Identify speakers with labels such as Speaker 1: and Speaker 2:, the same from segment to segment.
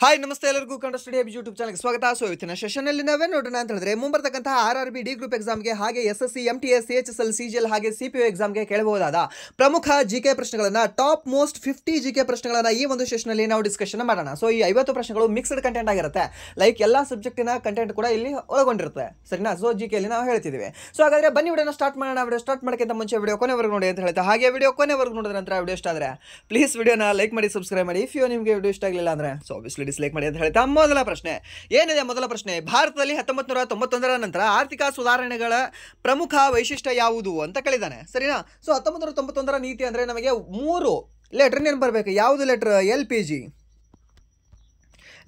Speaker 1: Hi ನಮಸ್ತೆ ಎಲ್ಲರಿಗೂ Kannada study YouTube ಚಾನಲ್ಗೆ ಸ್ವಾಗತ. ಸೊ ಇವತ್ತಿನ ಸೆಷನಲ್ಲಿ ನಾವೇ ನೋಡೋಣ ಅಂತ ಹೇಳಿದ್ರೆ ಮುಂಬರ್ತಕ್ಕಂತಹ RRB ಡಿ ಗ್ರೂಪ್ ಎಕ್ಸಾಮ್ಗೆ ಹಾಗೆ SSC MTS CHSL CGL ಹಾಗೆ CPO ಎಕ್ಸಾಮ್ಗೆ ಕೇಳಬಹುದಾದ ಪ್ರಮುಖ GK ಪ್ರಶ್ನೆಗಳನ್ನ ಟಾಪ್ ಮೋಸ್ಟ್ 50 GK ಪ್ರಶ್ನೆಗಳನ್ನ ಈ ಒಂದು ಸೆಷನಲ್ಲಿ ನಾವು ಡಿಸ್ಕಷನ್ ಮಾಡೋಣ. ಸೊ ಈ 50 ಪ್ರಶ್ನೆಗಳು ಮಿಕ್ಸ್ಡ್ ಕಂಟೆಂಟ್ ಆಗಿರುತ್ತೆ, ಲೈಕ್ ಎಲ್ಲಾ ಸಬ್ಜೆಕ್ಟಿನ ಕಂಟೆಂಟ್ ಕೂಡ ಇಲ್ಲಿ ಒಳಗೊಂಡಿರುತ್ತೆ, ಸರಿನಾ? ಸೊ GK ಅಲ್ಲಿ ನಾವು ಹೇಳ್ತಿದ್ದೀವಿ. ಸೊ ಹಾಗಾದ್ರೆ ಬನ್ನಿ ವಿಡಿಯೋನ ಸ್ಟಾರ್ಟ್ ಮಾಡೋಣ. ವಿಡಿಯೋ ಸ್ಟಾರ್ಟ್ ಮಾಡೋಕ್ಕಿಂತ ಮುಂಚೆ ವಿಡಿಯೋ ಕೊನೆವರೆಗೂ ನೋಡಿ ಅಂತ ಹೇಳ್ತಾ, ಹಾಗೆ ವಿಡಿಯೋ ಕೊನೆವರೆಗೂ ನೋಡಿದ ನಂತರ ವಿಡಿಯೋ ಇಷ್ಟ ಆದರೆ ಪ್ಲೀಸ್ ವಿಡಿಯೋನ ಲೈಕ್ ಮಾಡಿ, ಸಬ್ಸ್ಕ್ರೈಬ್ ಮಾಡಿ. ಇಫ್ ನಿಮಗೆ ವಿಡಿಯೋ ಇಷ್ಟ ಆಗಲಿಲ್ಲ ಅಂದ್ರೆ ಸೊ ಆಬ್ವಿಯಸ್ಲಿ ಡಿಸ್ಲೈಕ್ ಮಾಡಿ ಅಂತ ಹೇಳ್ತಾ, ಮೊದಲ ಪ್ರಶ್ನೆ ಏನಿದೆ? ಮೊದಲ ಪ್ರಶ್ನೆ, ಭಾರತದಲ್ಲಿ 1991ರ ನಂತರ ಆರ್ಥಿಕ ಸುಧಾರಣೆಗಳ ಪ್ರಮುಖ ವೈಶಿಷ್ಟ್ಯ ಯಾವುದು ಅಂತ ಕೇಳಿದಾನೆ, ಸರಿನಾ? ಸೊ 1991ರ ನೀತಿ ಅಂದ್ರೆ ನಮಗೆ 3 ಲೆಟರ್ ನೆನಪು ಬರಬೇಕು. ಯಾವುದು ಲೆಟರ್? LPG,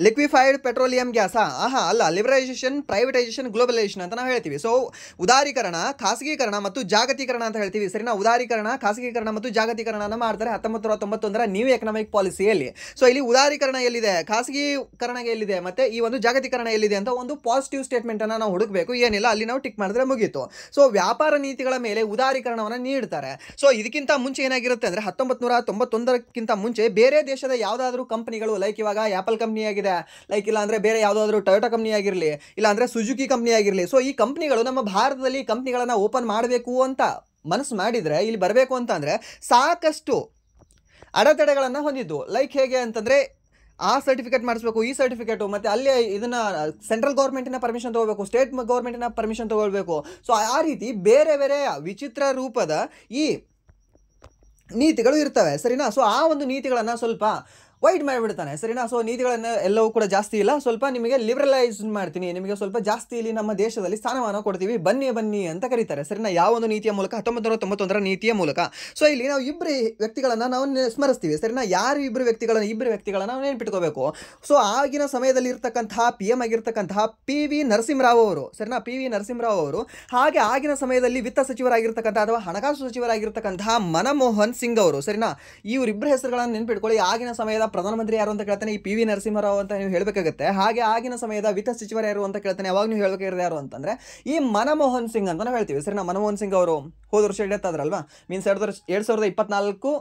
Speaker 1: ಲಿಕ್ವಿಫೈಡ್ ಪೆಟ್ರೋಲಿಯಂ ಗ್ಯಾಸಾ? ಅಲ್ಲ, ಲಿಬರಲೈಸೇಷನ್, ಪ್ರೈವೇಟೈಸೇಷನ್, ಗ್ಲೋಬಲೈಸೇಷನ್ ಅಂತ ನಾವು ಹೇಳ್ತೀವಿ. ಸೊ ಉದಾರೀಕರಣ, ಖಾಸಗೀಕರಣ ಮತ್ತು ಜಾಗತೀಕರಣ ಅಂತ ಹೇಳ್ತೀವಿ, ಸರಿನಾ? ಉದಾರೀಕರಣ, ಖಾಸಗೀಕರಣ ಮತ್ತು ಜಾಗತೀಕರಣನ ಮಾಡ್ತಾರೆ 1991ರ ನ್ಯೂ ಎಕನಾಮಿಕ್ ಪಾಲಿಸಿಯಲ್ಲಿ. ಸೊ ಇಲ್ಲಿ ಉದಾರೀಕರಣ ಎಲ್ಲಿದೆ, ಖಾಸಗೀಕರಣ ಎಲ್ಲಿದೆ, ಮತ್ತೆ ಈ ಒಂದು ಜಾಗತೀಕರಣ ಎಲ್ಲಿದೆ ಅಂತ ಒಂದು ಪಾಸಿಟಿವ್ ಸ್ಟೇಟ್ಮೆಂಟ್ ಅನ್ನು ನಾವು ಹುಡುಕಬೇಕು. ಏನಿಲ್ಲ, ಅಲ್ಲಿ ನಾವು ಟಿಕ್ ಮಾಡಿದ್ರೆ ಮುಗೀತು. ಸೊ ವ್ಯಾಪಾರ ನೀತಿಗಳ ಮೇಲೆ ಉದಾರೀಕರಣವನ್ನು ನೀಡ್ತಾರೆ. ಸೊ ಇದಕ್ಕಿಂತ ಮುಂಚೆ ಏನಾಗಿರುತ್ತೆ ಅಂದ್ರೆ 1991ಕ್ಕಿಂತ ಮುಂಚೆ ಬೇರೆ ದೇಶದ ಯಾವುದಾದ್ರೂ ಕಂಪನಿಗಳು, ಲೈಕ್ ಇವಾಗ ಆಪಲ್ ಕಂಪನಿ ಆಗಿದೆ, ಲೈಕ್ ಇಲ್ಲ ಅಂದ್ರೆ ಬೇರೆ ಯಾವುದಾದ್ರೂ ಟೊಯೋಟಾ ಕಂಪನಿ ಆಗಿರಲಿ, ಇಲ್ಲ ಅಂದ್ರೆ ಸುಜುಕಿ ಕಂಪನಿ ಆಗಿರಲಿ, ಸೊ ಈ ಕಂಪನಿಗಳು ನಮ್ಮ ಭಾರತದಲ್ಲಿ ಕಂಪನಿಗಳನ್ನ ಓಪನ್ ಮಾಡಬೇಕು ಅಂತ ಮನಸ್ಸು ಮಾಡಿದ್ರೆ, ಇಲ್ಲಿ ಬರಬೇಕು ಅಂತ ಅಂದ್ರೆ ಸಾಕಷ್ಟು ಅಡೆತಡೆಗಳನ್ನು ಹೊಂದಿದ್ದು. ಲೈಕ್ ಹೇಗೆ ಅಂತಂದ್ರೆ ಆ ಸರ್ಟಿಫಿಕೇಟ್ ಮಾಡಿಸ್ಬೇಕು, ಈ ಸರ್ಟಿಫಿಕೇಟು, ಮತ್ತು ಅಲ್ಲಿ ಇದನ್ನ ಸೆಂಟ್ರಲ್ ಗೌರ್ಮೆಂಟಿನ ಪರ್ಮಿಷನ್ ತೊಗೋಬೇಕು, ಸ್ಟೇಟ್ ಗೌರ್ಮೆಂಟಿನ ಪರ್ಮಿಷನ್ ತೊಗೊಳ್ಬೇಕು. ಸೊ ಆ ರೀತಿ ಬೇರೆ ಬೇರೆ ವಿಚಿತ್ರ ರೂಪದ ಈ ನೀತಿಗಳು ಇರ್ತವೆ, ಸರಿನಾ? ಸೊ ಆ ಒಂದು ನೀತಿಗಳನ್ನು ಸ್ವಲ್ಪ ವೈಟ್ ಮಾಡಿಬಿಡ್ತಾನೆ, ಸರಿನಾ? ಸೊ ನೀತಿಗಳನ್ನು ಎಲ್ಲವೂ ಕೂಡ ಜಾಸ್ತಿ ಇಲ್ಲ, ಸ್ವಲ್ಪ ನಿಮಗೆ ಲಿಬರಲೈಸ್ ಮಾಡ್ತೀನಿ, ನಿಮಗೆ ಸ್ವಲ್ಪ ಜಾಸ್ತಿ ಇಲ್ಲಿ ನಮ್ಮ ದೇಶದಲ್ಲಿ ಸ್ಥಾನಮಾನ ಕೊಡ್ತೀವಿ, ಬನ್ನಿ ಬನ್ನಿ ಅಂತ ಕರೀತಾರೆ, ಸರಿನಾ? ಯಾವ ಒಂದು ನೀತಿಯ ಮೂಲಕ? 1991ರ ನೀತಿಯ ಮೂಲಕ. ಸೊ ಇಲ್ಲಿ ನಾವು ಇಬ್ಬರು ವ್ಯಕ್ತಿಗಳನ್ನು ನಾವು ಸ್ಮರಿಸ್ತೀವಿ, ಸರಿನಾ? ಯಾರು ಇಬ್ಬರು ವ್ಯಕ್ತಿಗಳನ್ನು ನಾವು ನೆನ್ಪಿಟ್ಕೋಬೇಕು. ಸೊ ಆಗಿನ ಸಮಯದಲ್ಲಿ ಇರ್ತಕ್ಕಂತಹ PM ಆಗಿರ್ತಕ್ಕಂತಹ PV ನರಸಿಂಹರಾವ್ ಅವರು, ಸರಿನಾ? PV ನರಸಿಂಹರಾವ್ ಅವರು, ಹಾಗೆ ಆಗಿನ ಸಮಯದಲ್ಲಿ ವಿತ್ತ ಸಚಿವರಾಗಿರ್ತಕ್ಕಂಥ ಅಥವಾ ಹಣಕಾಸು ಸಚಿವರಾಗಿರ್ತಕ್ಕಂತಹ ಮನಮೋಹನ್ ಸಿಂಗ್ ಅವರು, ಸರಿನಾ? ಇವರಿಬ್ಬರ ಹೆಸರುಗಳನ್ನು ನೆನ್ಪಿಟ್ಕೊಳ್ಳಿ. ಆಗಿನ ಸಮಯದ ಪ್ರಧಾನಮಂತ್ರಿ ಯಾರು ಅಂತ ಕೇಳ್ತಾನೆ, ಈ PV ನರಸಿಂಹರಾವ್ ಅಂತ ನೀವು ಹೇಳಬೇಕಾಗುತ್ತೆ. ಹಾಗೆ ಆಗಿನ ಸಮಯದ ವಿತ್ತ ಸಚಿವರು ಯಾರು ಅಂತ ಕೇಳ್ತಾನೆ, ಅವಾಗ ನೀವು ಹೇಳಬೇಕಾಗಿರೋದು ಯಾರು ಅಂತಂದ್ರೆ ಈ ಮನಮೋಹನ್ ಸಿಂಗ್ ಅಂತ ನಾವು ಹೇಳ್ತೀವಿ, ಸರಿನಾ? ಮನಮೋಹನ್ ಸಿಂಗ್ ಅವರು ಹೋದ ವರ್ಷ ಡೆತ್ ಆದ್ರಲ್ವಾ, ಮೀನ್ಸ್ 2024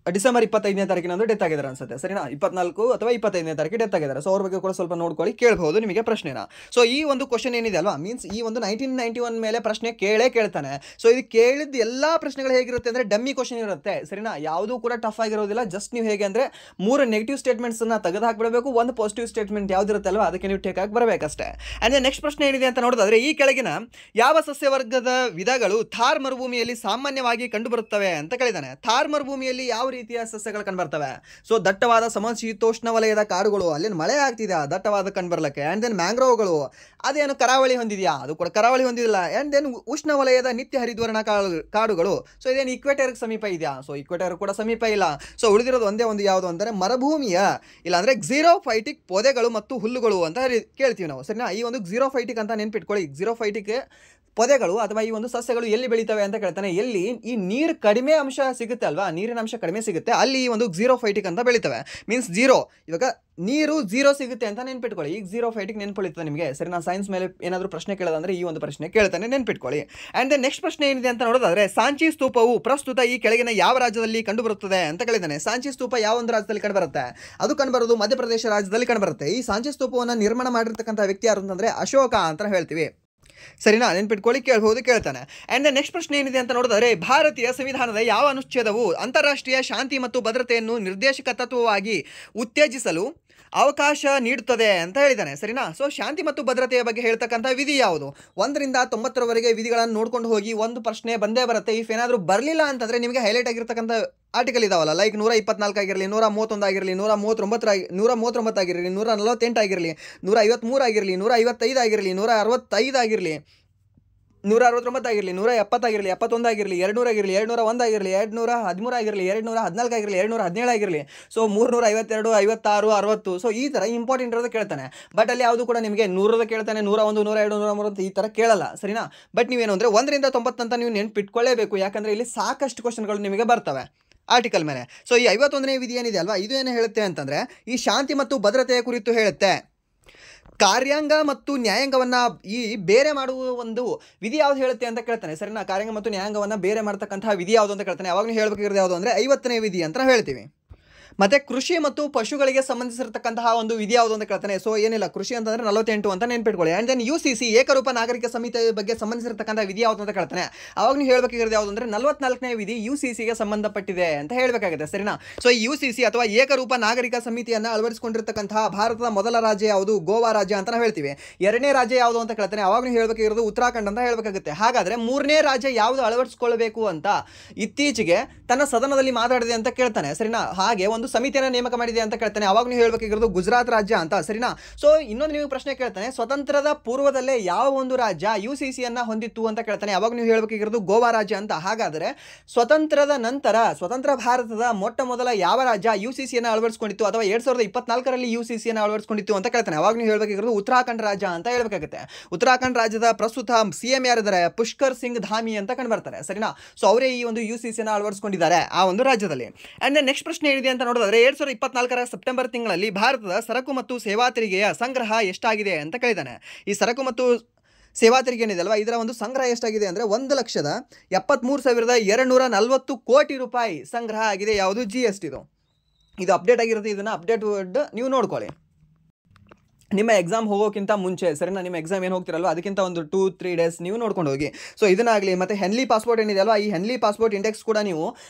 Speaker 1: ಡಿಸೆಂಬರ್ 25ನೇ ತಾರೀಕಿನಂದು ಡೆತ್ ಆಗಿದ್ದಾರೆ ಅನ್ಸುತ್ತೆ, ಸರಿನಾ? 24 ಅಥವಾ 25ನೇ ತಾರೀಕು ಡೆತ್ ಆಗಿದ್ದಾರೆ. ಸೊ ಅವ್ರ ಬಗ್ಗೆ ಕೂಡ ಸ್ವಲ್ಪ ನೋಡ್ಕೊಳ್ಳಿ, ಕೇಳಬಹುದು ನಿಮಗೆ ಪ್ರಶ್ನೆನ. ಸೊ ಈ ಒಂದು ಕ್ವಶನ್ ಏನಿದೆ ಅಲ್ವಾ, ಮೀನ್ಸ್ ಈ ಒಂದು 1991 ಮೇಲೆ ಪ್ರಶ್ನೆ ಕೇಳ್ತಾನೆ. ಸೊ ಇದು ಕೇಳಿದ ಎಲ್ಲಾ ಪ್ರಶ್ನೆಗಳು ಹೇಗಿರುತ್ತೆ ಅಂದ್ರೆ ಡಮ್ಮಿ ಕ್ವಶನ್ ಇರುತ್ತೆ, ಸರಿನಾ? ಯಾವುದೂ ಕೂಡ ಟಫ್ ಆಗಿರೋದಿಲ್ಲ. ಜಸ್ಟ್ ನೀವು ಹೇಗೆ ಅಂದ್ರೆ 3 ನೆಗೆಟಿವ್ ಸ್ಟೇಟ್ಮೆಂಟ್ಸ್ ಅನ್ನ ತೆಗೆದು ಹಾಕ್ಬಿಡಬೇಕು, ಒಂದು ಪಾಸಿಟಿವ್ ಸ್ಟೇಟ್ಮೆಂಟ್ ಯಾವ್ದಿರುತ್ತೆ ಅಲ್ವಾ ಅದಕ್ಕೆ ನೀವು ಟೇಕ್ ಆಗಿ ಬರಬೇಕಷ್ಟೇ. ಅಂಡ್ ನೆಕ್ಸ್ಟ್ ಪ್ರಶ್ನೆ ಏನಿದೆ ಅಂತ ನೋಡೋದಾದ್ರೆ, ಈ ಕೆಳಗಿನ ಯಾವ ಸಸ್ಯವರ್ಗದ ವಿಧಗಳು ಥಾರ್ ಮರುಭೂಮಿಯಲ್ಲಿ ಸಾಮಾನ್ಯವಾಗಿ ಕಂಡುಬರುತ್ತವೆ ಅಂತ ಕೇಳಿದಾನೆ. ಥಾರ್ ಮರುಭೂಮಿಯಲ್ಲಿ ಯಾವ ರೀತಿಯ ಸಸ್ಯಗಳು ಕಂಡುಬರ್ತವೆ? ಸೊ ದಟ್ಟವಾದ ಸಮಶೀತೋಷ್ಣ ವಲಯದ ಕಾಡುಗಳು, ಅಲ್ಲೇನು ಮಳೆ ಆಗ್ತಿದೆ ದಟ್ಟವಾದ ಕಂಡುಬರ್ಲಕ್ಕೆ. ಆ್ಯಂಡ್ ದೆನ್ ಮ್ಯಾಂಗ್ರೋವ್ಗಳು, ಅದೇನು ಕರಾವಳಿ ಹೊಂದಿದೆಯಾ? ಅದು ಕೂಡ ಕರಾವಳಿ ಹೊಂದಿಲ್ಲ. ಆ್ಯಂಡ್ ದೆನ್ ಉಷ್ಣ ವಲಯದ ನಿತ್ಯ ಹರಿದ್ವರ್ಣ ಕಾಡುಗಳು, ಸೊ ಇದೇನು ಇಕ್ವೇಟರ್ಗೆ ಸಮೀಪ ಇದೆಯಾ? ಸೊ ಇಕ್ವೇಟರ್ ಕೂಡ ಸಮೀಪ ಇಲ್ಲ. ಸೊ ಉಳಿದಿರೋದು ಒಂದೇ ಒಂದು ಯಾವುದು ಅಂದರೆ ಮರುಭೂಮಿಯ ಇಲ್ಲಾಂದ್ರೆ ಕ್ಸಿರೋಫೈಟಿಕ್ ಪೊದೆಗಳು ಮತ್ತು ಹುಲ್ಲುಗಳು ಅಂತ ಕೇಳ್ತೀವಿ ನಾವು, ಸರಿನಾ? ಈ ಒಂದು ಕ್ಸಿರೋಫೈಟಿಕ್ ಅಂತ ನೆನ್ಪಿಟ್ಕೊಳ್ಳಿ. ಕ್ಸಿರೋಫೈಟಿಕ್ ಪೊದೆಗಳು ಅಥವಾ ಈ ಒಂದು ಸಸ್ಯಗಳು ಎಲ್ಲಿ ಬೆಳೀತವೆ ಅಂತ ಕೇಳ್ತಾನೆ. ಎಲ್ಲಿ ಈ ನೀರು ಕಡಿಮೆ ಅಂಶ ಸಿಗುತ್ತೆ ಅಲ್ವಾ, ನೀರಿನ ಅಂಶ ಕಡಿಮೆ ಸಿಗುತ್ತೆ, ಅಲ್ಲಿ ಈ ಒಂದು ಕ್ಸಿರೋಫೈಟಿಕ್ ಅಂತ ಬೆಳೀತವೆ. ಮೀನ್ಸ್ ಜೀರೋ, ಇವಾಗ ನೀರು 0 ಸಿಗುತ್ತೆ ಅಂತ ನೆನ್ಪಿಟ್ಕೊಳ್ಳಿ. ಈಗ ಕ್ಸಿರೋಫೈಟಿಕ್ ನೆನ್ಪಿಡ್ತದೆ ನಿಮಗೆ, ಸರಿನಾ? ಸೈನ್ಸ್ ಮೇಲೆ ಏನಾದರೂ ಪ್ರಶ್ನೆ ಕೇಳೋದಂದ್ರೆ ಈ ಒಂದು ಪ್ರಶ್ನೆ ಕೇಳ್ತಾನೆ, ನೆನ್ಪಿಟ್ಕೊಳ್ಳಿ. ಆ್ಯಂಡ್ ದೆನ್ ನೆಕ್ಸ್ಟ್ ಪ್ರಶ್ನೆ ಏನಿದೆ ಅಂತ ನೋಡೋದಾದ್ರೆ, ಸಾಂಚಿ ಸ್ತೂಪವು ಪ್ರಸ್ತುತ ಈ ಕೆಳಗಿನ ಯಾವ ರಾಜ್ಯದಲ್ಲಿ ಕಂಡುಬರುತ್ತದೆ ಅಂತ ಕೇಳಿದ್ದಾನೆ. ಸಾಂಚಿ ಸ್ತೂಪ ಯಾವ ಒಂದು ರಾಜ್ಯದಲ್ಲಿ ಕಂಡುಬರುತ್ತೆ? ಅದು ಕಂಡುಬರೋದು ಮಧ್ಯಪ್ರದೇಶ ರಾಜ್ಯದಲ್ಲಿ ಕಂಡುಬರುತ್ತೆ. ಈ ಸಾಂಚಿ ಸ್ತೂಪವನ್ನು ನಿರ್ಮಾಣ ಮಾಡಿರ್ತಕ್ಕಂಥ ವ್ಯಕ್ತಿ ಯಾರು ಅಂತಂದ್ರೆ ಅಶೋಕ ಅಂತ ಹೇಳ್ತೀವಿ, ಸರಿನಾ? ನೆನ್ಪಿಟ್ಕೊಳ್ಳಿ, ಕೇಳ್ತಾನೆ. ಆ್ಯಂಡ್ ನೆಕ್ಸ್ಟ್ ಪ್ರಶ್ನೆ ಏನಿದೆ ಅಂತ ನೋಡಿದ್ರೆ, ಭಾರತೀಯ ಸಂವಿಧಾನದ ಯಾವ ಅನುಚ್ಛೇದವು ಅಂತಾರಾಷ್ಟ್ರೀಯ ಶಾಂತಿ ಮತ್ತು ಭದ್ರತೆಯನ್ನು ನಿರ್ದೇಶಕ ತತ್ವವಾಗಿ ಉತ್ತೇಜಿಸಲು ಅವಕಾಶ ನೀಡುತ್ತದೆ ಅಂತ ಹೇಳಿದ್ದಾನೆ, ಸರಿನಾ? ಸೊ ಶಾಂತಿ ಮತ್ತು ಭದ್ರತೆಯ ಬಗ್ಗೆ ಹೇಳ್ತಕ್ಕಂಥ ವಿಧಿ ಯಾವುದು? 1ರಿಂದ 90ರವರೆಗೆ ವಿಧಿಗಳನ್ನು ನೋಡ್ಕೊಂಡು ಹೋಗಿ ಒಂದು ಪ್ರಶ್ನೆ ಬಂದೇ ಬರುತ್ತೆ. ಇಫ್ ಏನಾದರೂ ಬರಲಿಲ್ಲ ಅಂತಂದ್ರೆ ನಿಮಗೆ ಹೈಲೈಟ್ ಆಗಿರ್ತಕ್ಕಂಥ ಆರ್ಟಿಕಲ್ ಇದಾವಲ್ಲ, ಲೈಕ್ 124 ಆಗಿರಲಿ, 131 ಆಗಿರಲಿ, 139 ಆಗಿರಲಿ, 148 ಆಗಿರಲಿ, 153 ಆಗಿರಲಿ, 155 ಆಗಿರಲಿ, 165 ಆಗಿರಲಿ, 169 ಆಗಿರಲಿ, 170 ಆಗಿರಲಿ, 71 ಆಗಿರಲಿ, 200 ಆಗಿರಲಿ, 201 ಆಗಿರಲಿ, 213 ಆಗಿರಲಿ, 214 ಆಗಿರಲಿ, 217 ಆಗಿರಲಿ, ಸೊ 352, 56, 60. ಸೊ ಈ ಥರ ಇಂಪಾರ್ಟೆಂಟ್ ಇರೋದು ಕೇಳ್ತಾನೆ. ಬಟ್ ಅಲ್ಲಿ ಯಾವುದು ಕೂಡ ನಿಮಗೆ 100 ಕೇಳ್ತಾನೆ, 101, 102, 103 ಈ ಥರ ಕೇಳಲ್ಲ, ಸರಿನಾ? ಬಟ್ ನೀವೇನು ಅಂದರೆ 1ರಿಂದ 90 ಅಂತ ನೀವು ನೆನ್ಪಿಟ್ಕೊಳ್ಳೇಬೇಕು, ಯಾಕಂದರೆ ಇಲ್ಲಿ ಸಾಕಷ್ಟು ಕ್ವಶನ್ಗಳು ನಿಮಗೆ ಬರ್ತವೆ ಆರ್ಟಿಕಲ್ ಮೇಲೆ. ಸೊ ಈ 51ನೇ ವಿಧಿ ಏನಿದೆ ಅಲ್ವಾ, ಇದು ಏನು ಹೇಳುತ್ತೆ ಅಂತಂದರೆ ಈ ಶಾಂತಿ ಮತ್ತು ಭದ್ರತೆಯ ಕುರಿತು ಹೇಳುತ್ತೆ. ಕಾರ್ಯಾಂಗ ಮತ್ತು ನ್ಯಾಯಾಂಗವನ್ನು ಈ ಬೇರೆ ಮಾಡುವ ಒಂದು ವಿಧಿ ಯಾವುದು ಹೇಳುತ್ತೆ ಅಂತ ಕೇಳ್ತಾನೆ, ಸರಿನಾ? ಕಾರ್ಯಾಂಗ ಮತ್ತು ನ್ಯಾಯಾಂಗವನ್ನು ಬೇರೆ ಮಾಡ್ತಕ್ಕಂತಹ ವಿಧಿ ಯಾವುದು ಅಂತ ಕೇಳ್ತಾನೆ. ಅವಾಗ ನೀವು ಹೇಳಬೇಕಾಗಿರೋದು ಯಾವುದು ಅಂದರೆ 50ನೇ ವಿಧಿ ಅಂತ ಹೇಳ್ತೀವಿ. ಮತ್ತೆ ಕೃಷಿ ಮತ್ತು ಪಶುಗಳಿಗೆ ಸಂಬಂಧಿಸಿರತಕ್ಕಂತಹ ಒಂದು ವಿಧಿ ಯಾವುದು ಅಂತ ಕೇಳ್ತಾನೆ. ಸೊ ಏನಿಲ್ಲ, ಕೃಷಿ ಅಂತಂದ್ರೆ 48 ಅಂತ ನೆನ್ಪಿಟ್ಕೊಳ್ಳಿ. ಆ್ಯಂಡ್ ದೆನ್ UCC ಏಕರೂಪ ನಾಗರಿಕ ಸಮಿತಿ ಬಗ್ಗೆ ಸಂಬಂಧಿಸಿರತಕ್ಕಂಥ ವಿಧಿ ಯಾವುದು ಅಂತ ಕೇಳ್ತಾನೆ. ಅವಾಗ ನೀವು ಹೇಳಬೇಕಾಗಿರೋದು ಯಾವುದು ಅಂದರೆ 44ನೇ ವಿಧಿ UCCಗೆ ಸಂಬಂಧಪಟ್ಟಿದೆ ಅಂತ ಹೇಳಬೇಕಾಗುತ್ತೆ, ಸರಿನಾ. ಸೊ ಈ UCC ಅಥವಾ ಏಕರೂಪ ನಾಗರಿಕ ಸಮಿತಿಯನ್ನು ಅಳವಡಿಸಿಕೊಂಡಿರ್ತಕ್ಕಂತಹ ಭಾರತದ ಮೊದಲ ರಾಜ್ಯ ಯಾವುದು? ಗೋವಾ ರಾಜ್ಯ ಅಂತ ನಾವು ಹೇಳ್ತೀವಿ. ಎರಡನೇ ರಾಜ್ಯ ಯಾವುದು ಅಂತ ಕೇಳ್ತಾನೆ. ಅವಾಗ ನೀವು ಹೇಳಬೇಕಾಗಿರೋದು ಉತ್ತರಾಖಂಡ್ ಅಂತ ಹೇಳಬೇಕಾಗುತ್ತೆ. ಹಾಗಾದ್ರೆ ಮೂರನೇ ರಾಜ್ಯ ಯಾವುದು ಅಳವಡಿಸಿಕೊಳ್ಳಬೇಕು ಅಂತ ಇತ್ತೀಚೆಗೆ ತನ್ನ ಸದನದಲ್ಲಿ ಮಾತಾಡಿದೆ ಅಂತ ಕೇಳ್ತಾನೆ, ಸರಿನಾ. ಹಾಗೆ ಒಂದು ಸಮಿತಿಯನ್ನು ನೇಮಕ ಮಾಡಿದೆ ಅಂತ ಕೇಳ್ತಾನೆ. ಅವಾಗ ನೀವು ಹೇಳಬೇಕಾಗಿರೋದು ಗುಜರಾತ್ ರಾಜ್ಯ ಅಂತ, ಸರಿನಾ. ಸೊ ಇನ್ನೊಂದು ನೀವು ಪ್ರಶ್ನೆ ಕೇಳ್ತಾನೆ, ಸ್ವತಂತ್ರದ ಪೂರ್ವದಲ್ಲೇ ಯಾವ ಒಂದು ರಾಜ್ಯ UCCಯನ್ನು ಹೊಂದಿತ್ತು ಅಂತ ಕೇಳ್ತಾನೆ. ಅವಾಗ ನೀವು ಹೇಳಬೇಕಾಗಿರೋದು ಗೋವಾ ರಾಜ್ಯ ಅಂತ. ಹಾಗಾದರೆ ಸ್ವತಂತ್ರದ ನಂತರ ಸ್ವತಂತ್ರ ಭಾರತದ ಮೊಟ್ಟ ಮೊದಲ ಯಾವ ರಾಜ್ಯ UCCಯನ್ನು ಅಳವಡಿಸಿಕೊಂಡಿತ್ತು ಅಥವಾ 2024ರಲ್ಲಿ UCCಯನ್ನು ಅಳವಡಿಸಿಕೊಂಡಿತ್ತು ಅಂತ ಕೇಳ್ತಾನೆ. ಅವಾಗ ನೀವು ಹೇಳಬೇಕಾಗಿರೋದು ಉತ್ತರಾಖಂಡ್ ರಾಜ್ಯ ಅಂತ ಹೇಳಬೇಕಾಗುತ್ತೆ. ಉತ್ತರಾಖಂಡ್ ರಾಜ್ಯದ ಪ್ರಸ್ತುತ CM ಯಾರಿದ್ದಾರೆ? ಪುಷ್ಕರ್ ಸಿಂಗ್ ಧಾಮಿ ಅಂತ ಕಂಡುಬರ್ತಾರೆ, ಸರಿನಾ. ಸೊ ಅವರೇ ಈ ಒಂದು UCCಯನ್ನು ಅಳವಡಿಸಿಕೊಂಡಿದ್ದಾರೆ ಆ ಒಂದು ರಾಜ್ಯದಲ್ಲಿ. ಅಂಡ್ ನೆಕ್ಸ್ಟ್ ಪ್ರಶ್ನೆ ಏನಿದೆ ಅಂತ ನೋಡಿದ್ರೆ 2024ರ ಸೆಪ್ಟೆಂಬರ್ ತಿಂಗಳಲ್ಲಿ ಭಾರತದ ಸರಕು ಮತ್ತು ಸೇವಾ ತೆರಿಗೆಯ ಸಂಗ್ರಹ ಎಷ್ಟಾಗಿದೆ ಅಂತ ಕೇಳಿದ್ದಾನೆ. ಈ ಸರಕು ಮತ್ತು ಸೇವಾ ತೆರಿಗೆ ಏನಿದೆ ಅಲ್ವಾ, ಇದರ ಒಂದು ಸಂಗ್ರಹ ಎಷ್ಟಾಗಿದೆ ಅಂದರೆ 1,73,240 ಕೋಟಿ ರೂಪಾಯಿ ಸಂಗ್ರಹ ಆಗಿದೆ. ಯಾವುದು? GST. ಇದು ಅಪ್ಡೇಟ್ ಆಗಿರುತ್ತೆ. ಇದನ್ನು ಅಪ್ಡೇಟ್ ನೀವು ನೋಡ್ಕೊಳ್ಳಿ ನಿಮ್ಮ ಎಕ್ಸಾಮ್ ಹೋಗೋಕ್ಕಿಂತ ಮುಂಚೆ, ಸರಿನಾ. ನಿಮ್ಮ ಎಕ್ಸಾಮ್ ಏನು ಹೋಗ್ತಿರಲ್ವ ಅದಕ್ಕಿಂತ ಒಂದು 2-3 ಡೇಸ್ ನೀವು ನೋಡ್ಕೊಂಡು ಹೋಗಿ. ಸೊ ಇದನ್ನಾಗಲಿ ಮತ್ತು ಹೆನ್ಲಿ ಪಾಸ್ಪೋರ್ಟ್ ಏನಿದೆ ಅಲ್ವಾ, ಈ ಹೆನ್ಲಿ ಪಾಸ್ಪೋರ್ಟ್ ಇಂಡೆಕ್ಸ್ ಕೂಡ ನೀವು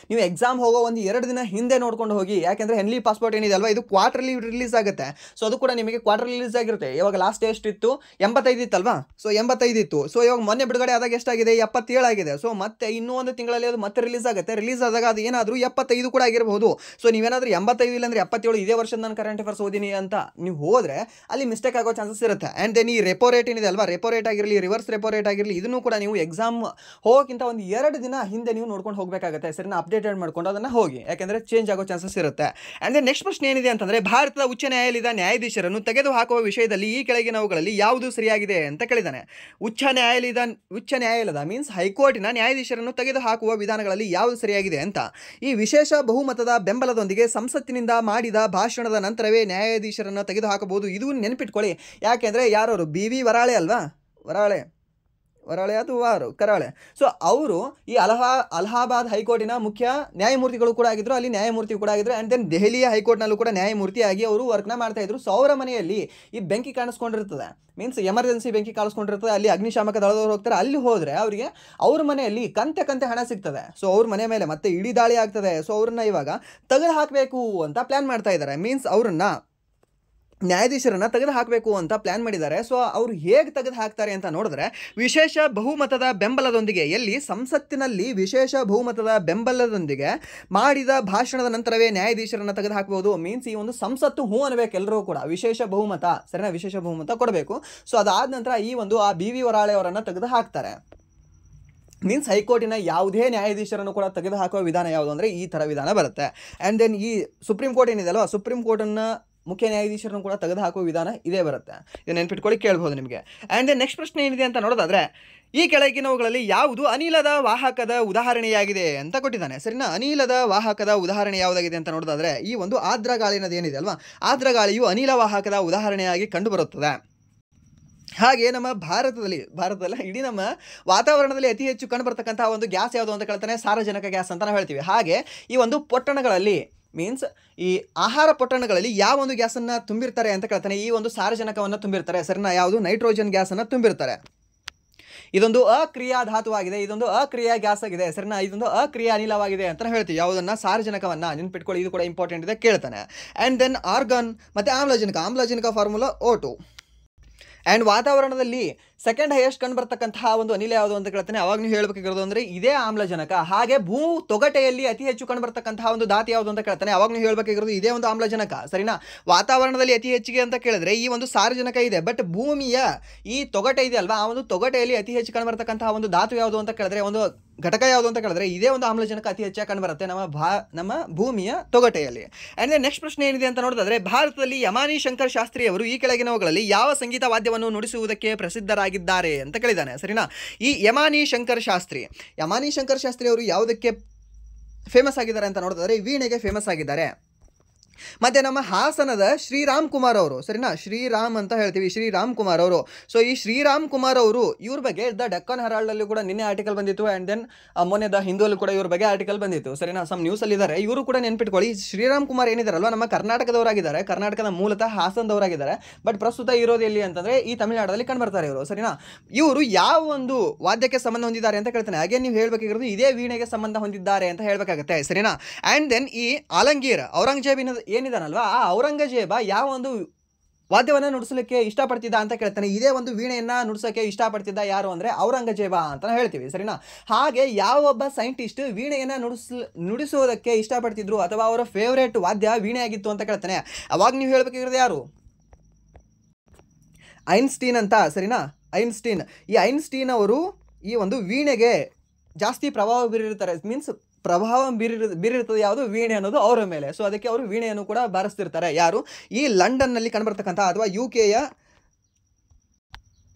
Speaker 1: ಎಕ್ಸಾಮ್ ಹೋಗೋ ಒಂದು 2 ದಿನ ಹಿಂದೆ ನೋಡ್ಕೊಂಡು ಹೋಗಿ. ಯಾಕೆಂದರೆ ಹೆನ್ಲಿ ಪಾಸ್ಪೋರ್ಟ್ ಏನಿದೆ ಅಲ್ವಾ, ಇದು ಕ್ವಾರ್ಟರ್ಲಿ ರಿಲೀಸ್ ಆಗುತ್ತೆ. ಸೊ ಅದು ಕೂಡ ನಿಮಗೆ ಕ್ವಾರ್ಟರ್ ರಿಲೀಸ್ ಆಗಿರುತ್ತೆ. ಇವಾಗ ಲಾಸ್ಟ್ ಎಷ್ಟಿತ್ತು? 85 ಇತ್ತಲ್ವಾ. ಸೊ 85 ಇತ್ತು. ಸೊ ಇವಾಗ ಮೊನ್ನೆ ಬಿಡುಗಡೆ ಆದಾಗ ಎಷ್ಟಾಗಿದೆ? 77 ಆಗಿದೆ. ಸೊ ಮತ್ತೆ ಇನ್ನೂ ಒಂದು ತಿಂಗಳಲ್ಲಿ ಅದು ಮತ್ತೆ ರಿಲೀಸ್ ಆಗುತ್ತೆ. ರಿಲೀಸ್ ಆದಾಗ ಅದು ಏನಾದರೂ 75 ಕೂಡ ಆಗಿರಬಹುದು. ಸೊ ನೀವೇನಾದರೂ 85 ಇಲ್ಲಾಂದರೆ 77 ಇದೇ ವರ್ಷದ ನಾನು ಕರೆಂಟ್ ಅಫೇರ್ಸ್ ಓದಿನಿ ಅಂತ ನೀವು ಹೋದರೆ ಅಲ್ಲಿ ಮಿಸ್ಟೇಕ್ ಆಗೋ ಚಾನ್ಸಸ್ ಇರುತ್ತೆ. ಆ್ಯಂಡ್ ದೆನ್ ಈ ರೆಪೋ ರೇಟ್ ಏನಿದೆ ಅಲ್ವಾ, ರೆಪೋ ರೇಟ್ ಆಗಿರಲಿ, ರಿವರ್ಸ್ ರೆಪೋ ರೇಟ್ ಆಗಿರಲಿ, ಇದನ್ನು ಕೂಡ ನೀವು ಎಕ್ಸಾಮ್ ಹೋಗೋಕ್ಕಿಂತ ಒಂದು 2 ದಿನ ಹಿಂದೆ ನೀವು ನೋಡ್ಕೊಂಡು ಹೋಗಬೇಕಾಗುತ್ತೆ, ಸರಿನಾ. ಅಪ್ಡೇಟೆಡ್ ಮಾಡ್ಕೊಂಡು ಅದನ್ನು ಹೋಗಿ, ಯಾಕೆಂದರೆ ಚೇಂಜ್ ಆಗೋ ಚಾನ್ಸಸ್ ಇರುತ್ತೆ. ಆ್ಯಂಡ್ ದೆನ್ ನೆಕ್ಸ್ಟ್ ಪ್ರಶ್ನೆ ಏನಿದೆ ಅಂತಂದರೆ ಭಾರತದ ಉಚ್ಚ ನ್ಯಾಯಾಲಯದ ನ್ಯಾಯಾಧೀಶರನ್ನು ತೆಗೆದುಹಾಕುವ ವಿಷಯದಲ್ಲಿ ಈ ಕೆಳಗಿನವುಗಳಲ್ಲಿ ಯಾವುದು ಸರಿಯಾಗಿದೆ ಅಂತ ಕೇಳಿದ್ದಾನೆ. ಉಚ್ಚ ನ್ಯಾಯಾಲಯದ ಮೀನ್ಸ್ ಹೈಕೋರ್ಟಿನ ನ್ಯಾಯಾಧೀಶರನ್ನು ತೆಗೆದುಹಾಕುವ ವಿಧಾನಗಳಲ್ಲಿ ಯಾವುದು ಸರಿಯಾಗಿದೆ ಅಂತ. ಈ ವಿಶೇಷ ಬಹುಮತದ ಬೆಂಬಲದೊಂದಿಗೆ ಸಂಸತ್ತಿನಿಂದ ಮಾಡಿದ ಭಾಷಣದ ನಂತರವೇ ನ್ಯಾಯಾಧೀಶರನ್ನು ತೆಗೆದುಹಾಕಬಹುದು. ಇದು ನೆನಪಿಟ್ಕೊಳ್ಳಿ. ಯಾಕೆಂದರೆ ಯಾರವರು? BV ವರಾಳೆ ಅಲ್ವಾ, ವರಾಳೆ ಅಥವಾ ಕರಾಳೆ. ಸೊ ಅವರು ಈ ಅಲಹಾಬಾದ್ ಹೈಕೋರ್ಟಿನ ಮುಖ್ಯ ನ್ಯಾಯಮೂರ್ತಿಗಳು ಕೂಡ ಆಗಿದ್ರು, ಅಲ್ಲಿ ನ್ಯಾಯಮೂರ್ತಿ ಕೂಡ ಆಗಿದ್ರು. ಆ್ಯಂಡ್ ದೆನ್ ದೆಹಲಿಯ ಹೈಕೋರ್ಟ್ನಲ್ಲೂ ಕೂಡ ನ್ಯಾಯಮೂರ್ತಿಯಾಗಿ ಅವರು ವರ್ಕ್ನ ಮಾಡ್ತಾ ಇದ್ರು. ಸೊ ಅವರ ಮನೆಯಲ್ಲಿ ಈ ಬೆಂಕಿ ಕಾಣಿಸ್ಕೊಂಡಿರ್ತದೆ, ಮೀನ್ಸ್ ಎಮರ್ಜೆನ್ಸಿ ಬೆಂಕಿ ಕಾಣಿಸ್ಕೊಂಡಿರ್ತದೆ. ಅಲ್ಲಿ ಅಗ್ನಿಶಾಮಕ ದಳದವರು ಹೋಗ್ತಾರೆ. ಅಲ್ಲಿ ಹೋದರೆ ಅವರಿಗೆ ಅವ್ರ ಮನೆಯಲ್ಲಿ ಕಂತೆ ಹಣ ಸಿಗ್ತದೆ. ಸೊ ಅವ್ರ ಮನೆ ಮೇಲೆ ಮತ್ತೆ ಇಡೀ ದಾಳಿ ಆಗ್ತದೆ. ಸೊ ಅವ್ರನ್ನ ಇವಾಗ ತೆಗೆದು ಹಾಕಬೇಕು ಅಂತ ಪ್ಲ್ಯಾನ್ ಮಾಡ್ತಾ ಇದ್ದಾರೆ. ಮೀನ್ಸ್ ಅವ್ರನ್ನ ನ್ಯಾಯಾಧೀಶರನ್ನು ತೆಗೆದು ಹಾಕಬೇಕು ಅಂತ ಪ್ಲ್ಯಾನ್ ಮಾಡಿದ್ದಾರೆ. ಸೊ ಅವರು ಹೇಗೆ ತೆಗೆದು ಹಾಕ್ತಾರೆ ಅಂತ ನೋಡಿದ್ರೆ ವಿಶೇಷ ಬಹುಮತದ ಬೆಂಬಲದೊಂದಿಗೆ, ಎಲ್ಲಿ ಸಂಸತ್ತಿನಲ್ಲಿ ವಿಶೇಷ ಬಹುಮತದ ಬೆಂಬಲದೊಂದಿಗೆ ಮಾಡಿದ ಭಾಷಣದ ನಂತರವೇ ನ್ಯಾಯಾಧೀಶರನ್ನು ತೆಗೆದು ಹಾಕಬಹುದು. ಮೀನ್ಸ್ ಈ ಒಂದು ಸಂಸತ್ತು ಹೂ ಅನ್ನಬೇಕು ಎಲ್ಲರೂ ಕೂಡ, ವಿಶೇಷ ಬಹುಮತ, ಸರಿನಾ, ವಿಶೇಷ ಬಹುಮತ ಕೊಡಬೇಕು. ಸೊ ಅದಾದ ನಂತರ ಈ ಒಂದು ಆ BV ವರಾಳೆ ಅವರನ್ನು ತೆಗೆದು ಹಾಕ್ತಾರೆ. ಮೀನ್ಸ್ ಹೈಕೋರ್ಟಿನ ಯಾವುದೇ ನ್ಯಾಯಾಧೀಶರನ್ನು ಕೂಡ ತೆಗೆದು ಹಾಕುವ ವಿಧಾನ ಯಾವುದು ಅಂದರೆ ಈ ಥರ ವಿಧಾನ ಬರುತ್ತೆ. ಆ್ಯಂಡ್ ದೆನ್ ಈ ಸುಪ್ರೀಂ ಕೋರ್ಟ್ ಏನಿದೆ ಅಲ್ವಾ, ಸುಪ್ರೀಂ ಕೋರ್ಟನ್ನು ಮುಖ್ಯ ನ್ಯಾಯಾಧೀಶರನ್ನು ಕೂಡ ತೆಗೆದು ಹಾಕುವ ವಿಧಾನ ಇದೇ ಬರುತ್ತೆ. ಇದನ್ನು ನೆನ್ಪಿಟ್ಕೊಳ್ಳಿ, ಕೇಳ್ಬೋದು ನಿಮಗೆ. ಆ್ಯಂಡ್ ದೆನ್ ನೆಕ್ಸ್ಟ್ ಪ್ರಶ್ನೆ ಏನಿದೆ ಅಂತ ನೋಡೋದಾದರೆ ಈ ಕೆಳಗಿನವುಗಳಲ್ಲಿ ಯಾವುದು ಅನಿಲದ ವಾಹಕದ ಉದಾಹರಣೆಯಾಗಿದೆ ಅಂತ ಕೊಟ್ಟಿದ್ದಾನೆ, ಸರಿನಾ. ಅನಿಲದ ವಾಹಕದ ಉದಾಹರಣೆ ಯಾವುದಾಗಿದೆ ಅಂತ ನೋಡೋದಾದರೆ ಈ ಒಂದು ಆರ್ದ್ರ ಗಾಳಿನದು ಏನಿದೆ ಅಲ್ವಾ, ಆರ್ದ್ರ ಗಾಳಿಯು ಅನಿಲ ವಾಹಕದ ಉದಾಹರಣೆಯಾಗಿ ಕಂಡುಬರುತ್ತದೆ. ಹಾಗೆ ನಮ್ಮ ಭಾರತದಲ್ಲಿ ಇಡೀ ನಮ್ಮ ವಾತಾವರಣದಲ್ಲಿ ಅತಿ ಹೆಚ್ಚು ಕಂಡುಬರ್ತಕ್ಕಂಥ ಒಂದು ಗ್ಯಾಸ್ ಯಾವುದು ಅಂತ ಕೇಳ್ತಾನೆ, ಸಾರಜನಕ ಗ್ಯಾಸ್ ಅಂತ ನಾವು ಹೇಳ್ತೀವಿ. ಹಾಗೆ ಈ ಒಂದು ಪೊಟ್ಟಣಗಳಲ್ಲಿ ಮೀನ್ಸ್ ಈ ಆಹಾರ ಪೊಟ್ಟಣಗಳಲ್ಲಿ ಯಾವ ಒಂದು ಗ್ಯಾಸನ್ನು ತುಂಬಿರ್ತಾರೆ ಅಂತ ಕೇಳ್ತಾನೆ. ಈ ಒಂದು ಸಾರಜನಕವನ್ನು ತುಂಬಿರ್ತಾರೆ, ಸರಿನಾ. ಯಾವುದು? ನೈಟ್ರೋಜನ್ ಗ್ಯಾಸನ್ನು ತುಂಬಿರ್ತಾರೆ. ಇದೊಂದು ಅಕ್ರಿಯಾ ಧಾತುವಾಗಿದೆ, ಇದೊಂದು ಅಕ್ರಿಯಾ ಗ್ಯಾಸ್ ಆಗಿದೆ, ಸರಿನಾ. ಇದೊಂದು ಅಕ್ರಿಯಾ ಅನಿಲವಾಗಿದೆ ಅಂತ ಹೇಳ್ತೀವಿ. ಯಾವುದನ್ನು? ಸಾರಜನಕವನ್ನು. ನೆನ್ಪಿಟ್ಕೊಳ್ಳಿ, ಇದು ಕೂಡ ಇಂಪಾರ್ಟೆಂಟ್ ಇದೆ, ಕೇಳ್ತಾನೆ. ಆ್ಯಂಡ್ ದೆನ್ ಆರ್ಗನ್ ಮತ್ತು ಆಮ್ಲಜನಕ ಫಾರ್ಮುಲಾ O2. ಆ್ಯಂಡ್ ವಾತಾವರಣದಲ್ಲಿ ಸೆಕೆಂಡ್ ಹೈಯೆಸ್ಟ್ ಕಂಡುಬರ್ತಕ್ಕಂತಹ ಒಂದು ಅನಿಲ ಯಾವುದು ಅಂತ ಕೇಳ್ತಾನೆ. ಅವಾಗ ನೀವು ಹೇಳಬೇಕಾಗಿರೋದು ಅಂದರೆ ಇದೇ ಆಮ್ಲಜನಕ. ಹಾಗೆ ಭೂ ತೊಗಟೆಯಲ್ಲಿ ಅತಿ ಹೆಚ್ಚು ಕಂಡುಬರ್ತಕ್ಕಂತಹ ಒಂದು ಧಾತು ಯಾವುದು ಅಂತ ಕೇಳ್ತಾನೆ. ಅವಾಗ ನೀವು ಹೇಳಬೇಕಾಗಿರೋದು ಇದೇ ಒಂದು ಆಮ್ಲಜನಕ, ಸರಿನಾ. ವಾತಾವರಣದಲ್ಲಿ ಅತಿ ಹೆಚ್ಚಿಗೆ ಅಂತ ಕೇಳಿದ್ರೆ ಈ ಒಂದು ಸಾರಜನಕ ಇದೆ. ಬಟ್ ಭೂಮಿಯ ಈ ತೊಗಟೆ ಇದೆ ಅಲ್ವಾ, ಆ ಒಂದು ತೊಗಟೆಯಲ್ಲಿ ಅತಿ ಹೆಚ್ಚು ಕಂಡುಬರ್ತಕ್ಕಂತಹ ಒಂದು ಧಾತು ಯಾವುದು ಅಂತ ಕೇಳಿದ್ರೆ, ಒಂದು ಘಟಕ ಯಾವುದು ಅಂತ ಕೇಳಿದ್ರೆ ಇದೇ ಒಂದು ಆಮ್ಲಜನಕ ಅತಿ ಹೆಚ್ಚಾಗಿ ಕಂಡುಬರುತ್ತೆ ನಮ್ಮ ಭೂಮಿಯ ತೊಗಟೆಯಲ್ಲಿ. ಆ್ಯಂಡ್ ನೆಕ್ಸ್ಟ್ ಪ್ರಶ್ನೆ ಏನಿದೆ ಅಂತ ನೋಡೋದಾದ್ರೆ ಭಾರತದಲ್ಲಿ ಯಮಾನಿ ಶಂಕರ್ ಶಾಸ್ತ್ರಿ ಅವರು ಈ ಕೆಳಗಿನವುಗಳಲ್ಲಿ ಯಾವ ಸಂಗೀತ ವಾದ್ಯವನ್ನು ನುಡಿಸುವುದಕ್ಕೆ ಪ್ರಸಿದ್ಧರಾಗಿದ್ದಾರೆ ಅಂತ ಕೇಳಿದ್ದಾನೆ, ಸರಿನಾ. ಈ ಯಮಾನಿ ಶಂಕರ್ ಶಾಸ್ತ್ರಿ ಅವರು ಯಾವುದಕ್ಕೆ ಫೇಮಸ್ ಆಗಿದ್ದಾರೆ ಅಂತ ನೋಡೋದಾದ್ರೆ ವೀಣೆಗೆ ಫೇಮಸ್ ಆಗಿದ್ದಾರೆ. ಮತ್ತು ನಮ್ಮ ಹಾಸನದ ಶ್ರೀರಾಮ್ ಕುಮಾರ್ ಅವರು, ಸರಿನಾ, ಶ್ರೀರಾಮ್ ಅಂತ ಹೇಳ್ತೀವಿ, ಶ್ರೀರಾಮ್ ಕುಮಾರ್ ಅವರು. ಸೊ ಈ ಶ್ರೀರಾಮ್ ಕುಮಾರ್ ಅವರು ಇವ್ರ ಬಗ್ಗೆ ದ ಡೆಕ್ಕನ್ ಹೆರಾಲ್ಡಲ್ಲಿ ಕೂಡ ನಿನ್ನೆ ಆರ್ಟಿಕಲ್ ಬಂದಿತ್ತು, ಆ್ಯಂಡ್ ದೆನ್ ಮೊನ್ನೆ ದ ಹಿಂದೂಲ್ಲೂ ಕೂಡ ಇವ್ರ ಬಗ್ಗೆ ಆರ್ಟಿಕಲ್ ಬಂದಿತ್ತು, ಸರಿನಾ. ಸಮ್ ನ್ಯೂಸಲ್ಲಿ ಇದ್ದಾರೆ ಇವರು ಕೂಡ ನೆನ್ಪಿಟ್ಕೊಳ್ಳಿ. ಶ್ರೀರಾಮ್ ಕುಮಾರ್ ಏನಿದಾರಲ್ವ ನಮ್ಮ ಕರ್ನಾಟಕದವರಾಗಿದ್ದಾರೆ, ಕರ್ನಾಟಕದ ಮೂಲತಃ ಹಾಸನದವರಾಗಿದ್ದಾರೆ, ಬಟ್ ಪ್ರಸ್ತುತ ಇರೋದು ಎಲ್ಲಿ ಅಂತಂದರೆ ಈ ತಮಿಳುನಾಡಲ್ಲಿ ಕಂಡುಬರ್ತಾರೆ ಇವರು, ಸರಿನಾ. ಇವರು ಯಾವ ಒಂದು ವಾದ್ಯಕ್ಕೆ ಸಂಬಂಧ ಹೊಂದಿದ್ದಾರೆ ಅಂತ ಕೇಳ್ತಾನೆ. ಹಾಗೆ ನೀವು ಹೇಳಬೇಕಾಗಿರೋದು ಇದೇ ವೀಣೆಗೆ ಸಂಬಂಧ ಹೊಂದಿದ್ದಾರೆ ಅಂತ ಹೇಳಬೇಕಾಗುತ್ತೆ, ಸರಿನಾ. ಆ್ಯಂಡ್ ದೆನ್ ಈ ಆಲಂಗೀರ್ ಔರಂಗಜೇಬಿನ ಏನಿದಾನಲ್ವಾ ಆ ಔರಂಗಜೇಬ ಯಾವ ಒಂದು ವಾದ್ಯವನ್ನು ನುಡಿಸಲಿಕ್ಕೆ ಇಷ್ಟಪಡ್ತಿದ್ದ ಅಂತ ಕೇಳ್ತಾನೆ. ಇದೇ ಒಂದು ವೀಣೆಯನ್ನು ನುಡಿಸೋಕ್ಕೆ ಇಷ್ಟಪಡ್ತಿದ್ದ ಯಾರು ಅಂದರೆ ಔರಂಗಜೇಬ ಅಂತ ಹೇಳ್ತೀವಿ, ಸರಿನಾ. ಹಾಗೆ ಯಾವೊಬ್ಬ ಸೈಂಟಿಸ್ಟ್ ವೀಣೆಯನ್ನು ನುಡಿಸುವುದಕ್ಕೆ ಇಷ್ಟಪಡ್ತಿದ್ರು ಅಥವಾ ಅವರ ಫೇವ್ರೇಟ್ ವಾದ್ಯ ವೀಣೆ ಆಗಿತ್ತು ಅಂತ ಕೇಳ್ತಾನೆ. ಅವಾಗ ನೀವು ಹೇಳಬೇಕಾಗಿರೋದು ಯಾರು? ಐನ್ಸ್ಟೀನ್ ಅಂತ, ಸರಿನಾ. ಐನ್ಸ್ಟೀನ್, ಈ ಐನ್ಸ್ಟೀನ್ ಅವರು ಈ ಒಂದು ವೀಣೆಗೆ ಜಾಸ್ತಿ ಪ್ರಭಾವ ಬೀರಿರ್ತಾರೆ, ಮೀನ್ಸ್ ಪ್ರಭಾವ ಬೀರಿರ್ತದೆ ಯಾವುದು ವೀಣೆ ಅನ್ನೋದು ಅವರ ಮೇಲೆ. ಸೊ ಅದಕ್ಕೆ ಅವರು ವೀಣೆಯನ್ನು ಕೂಡ ಬಾರಿಸ್ತಿರ್ತಾರೆ. ಯಾರು? ಈ ಲಂಡನ್ನಲ್ಲಿ ಕಂಡುಬರ್ತಕ್ಕಂಥ ಅಥವಾ UK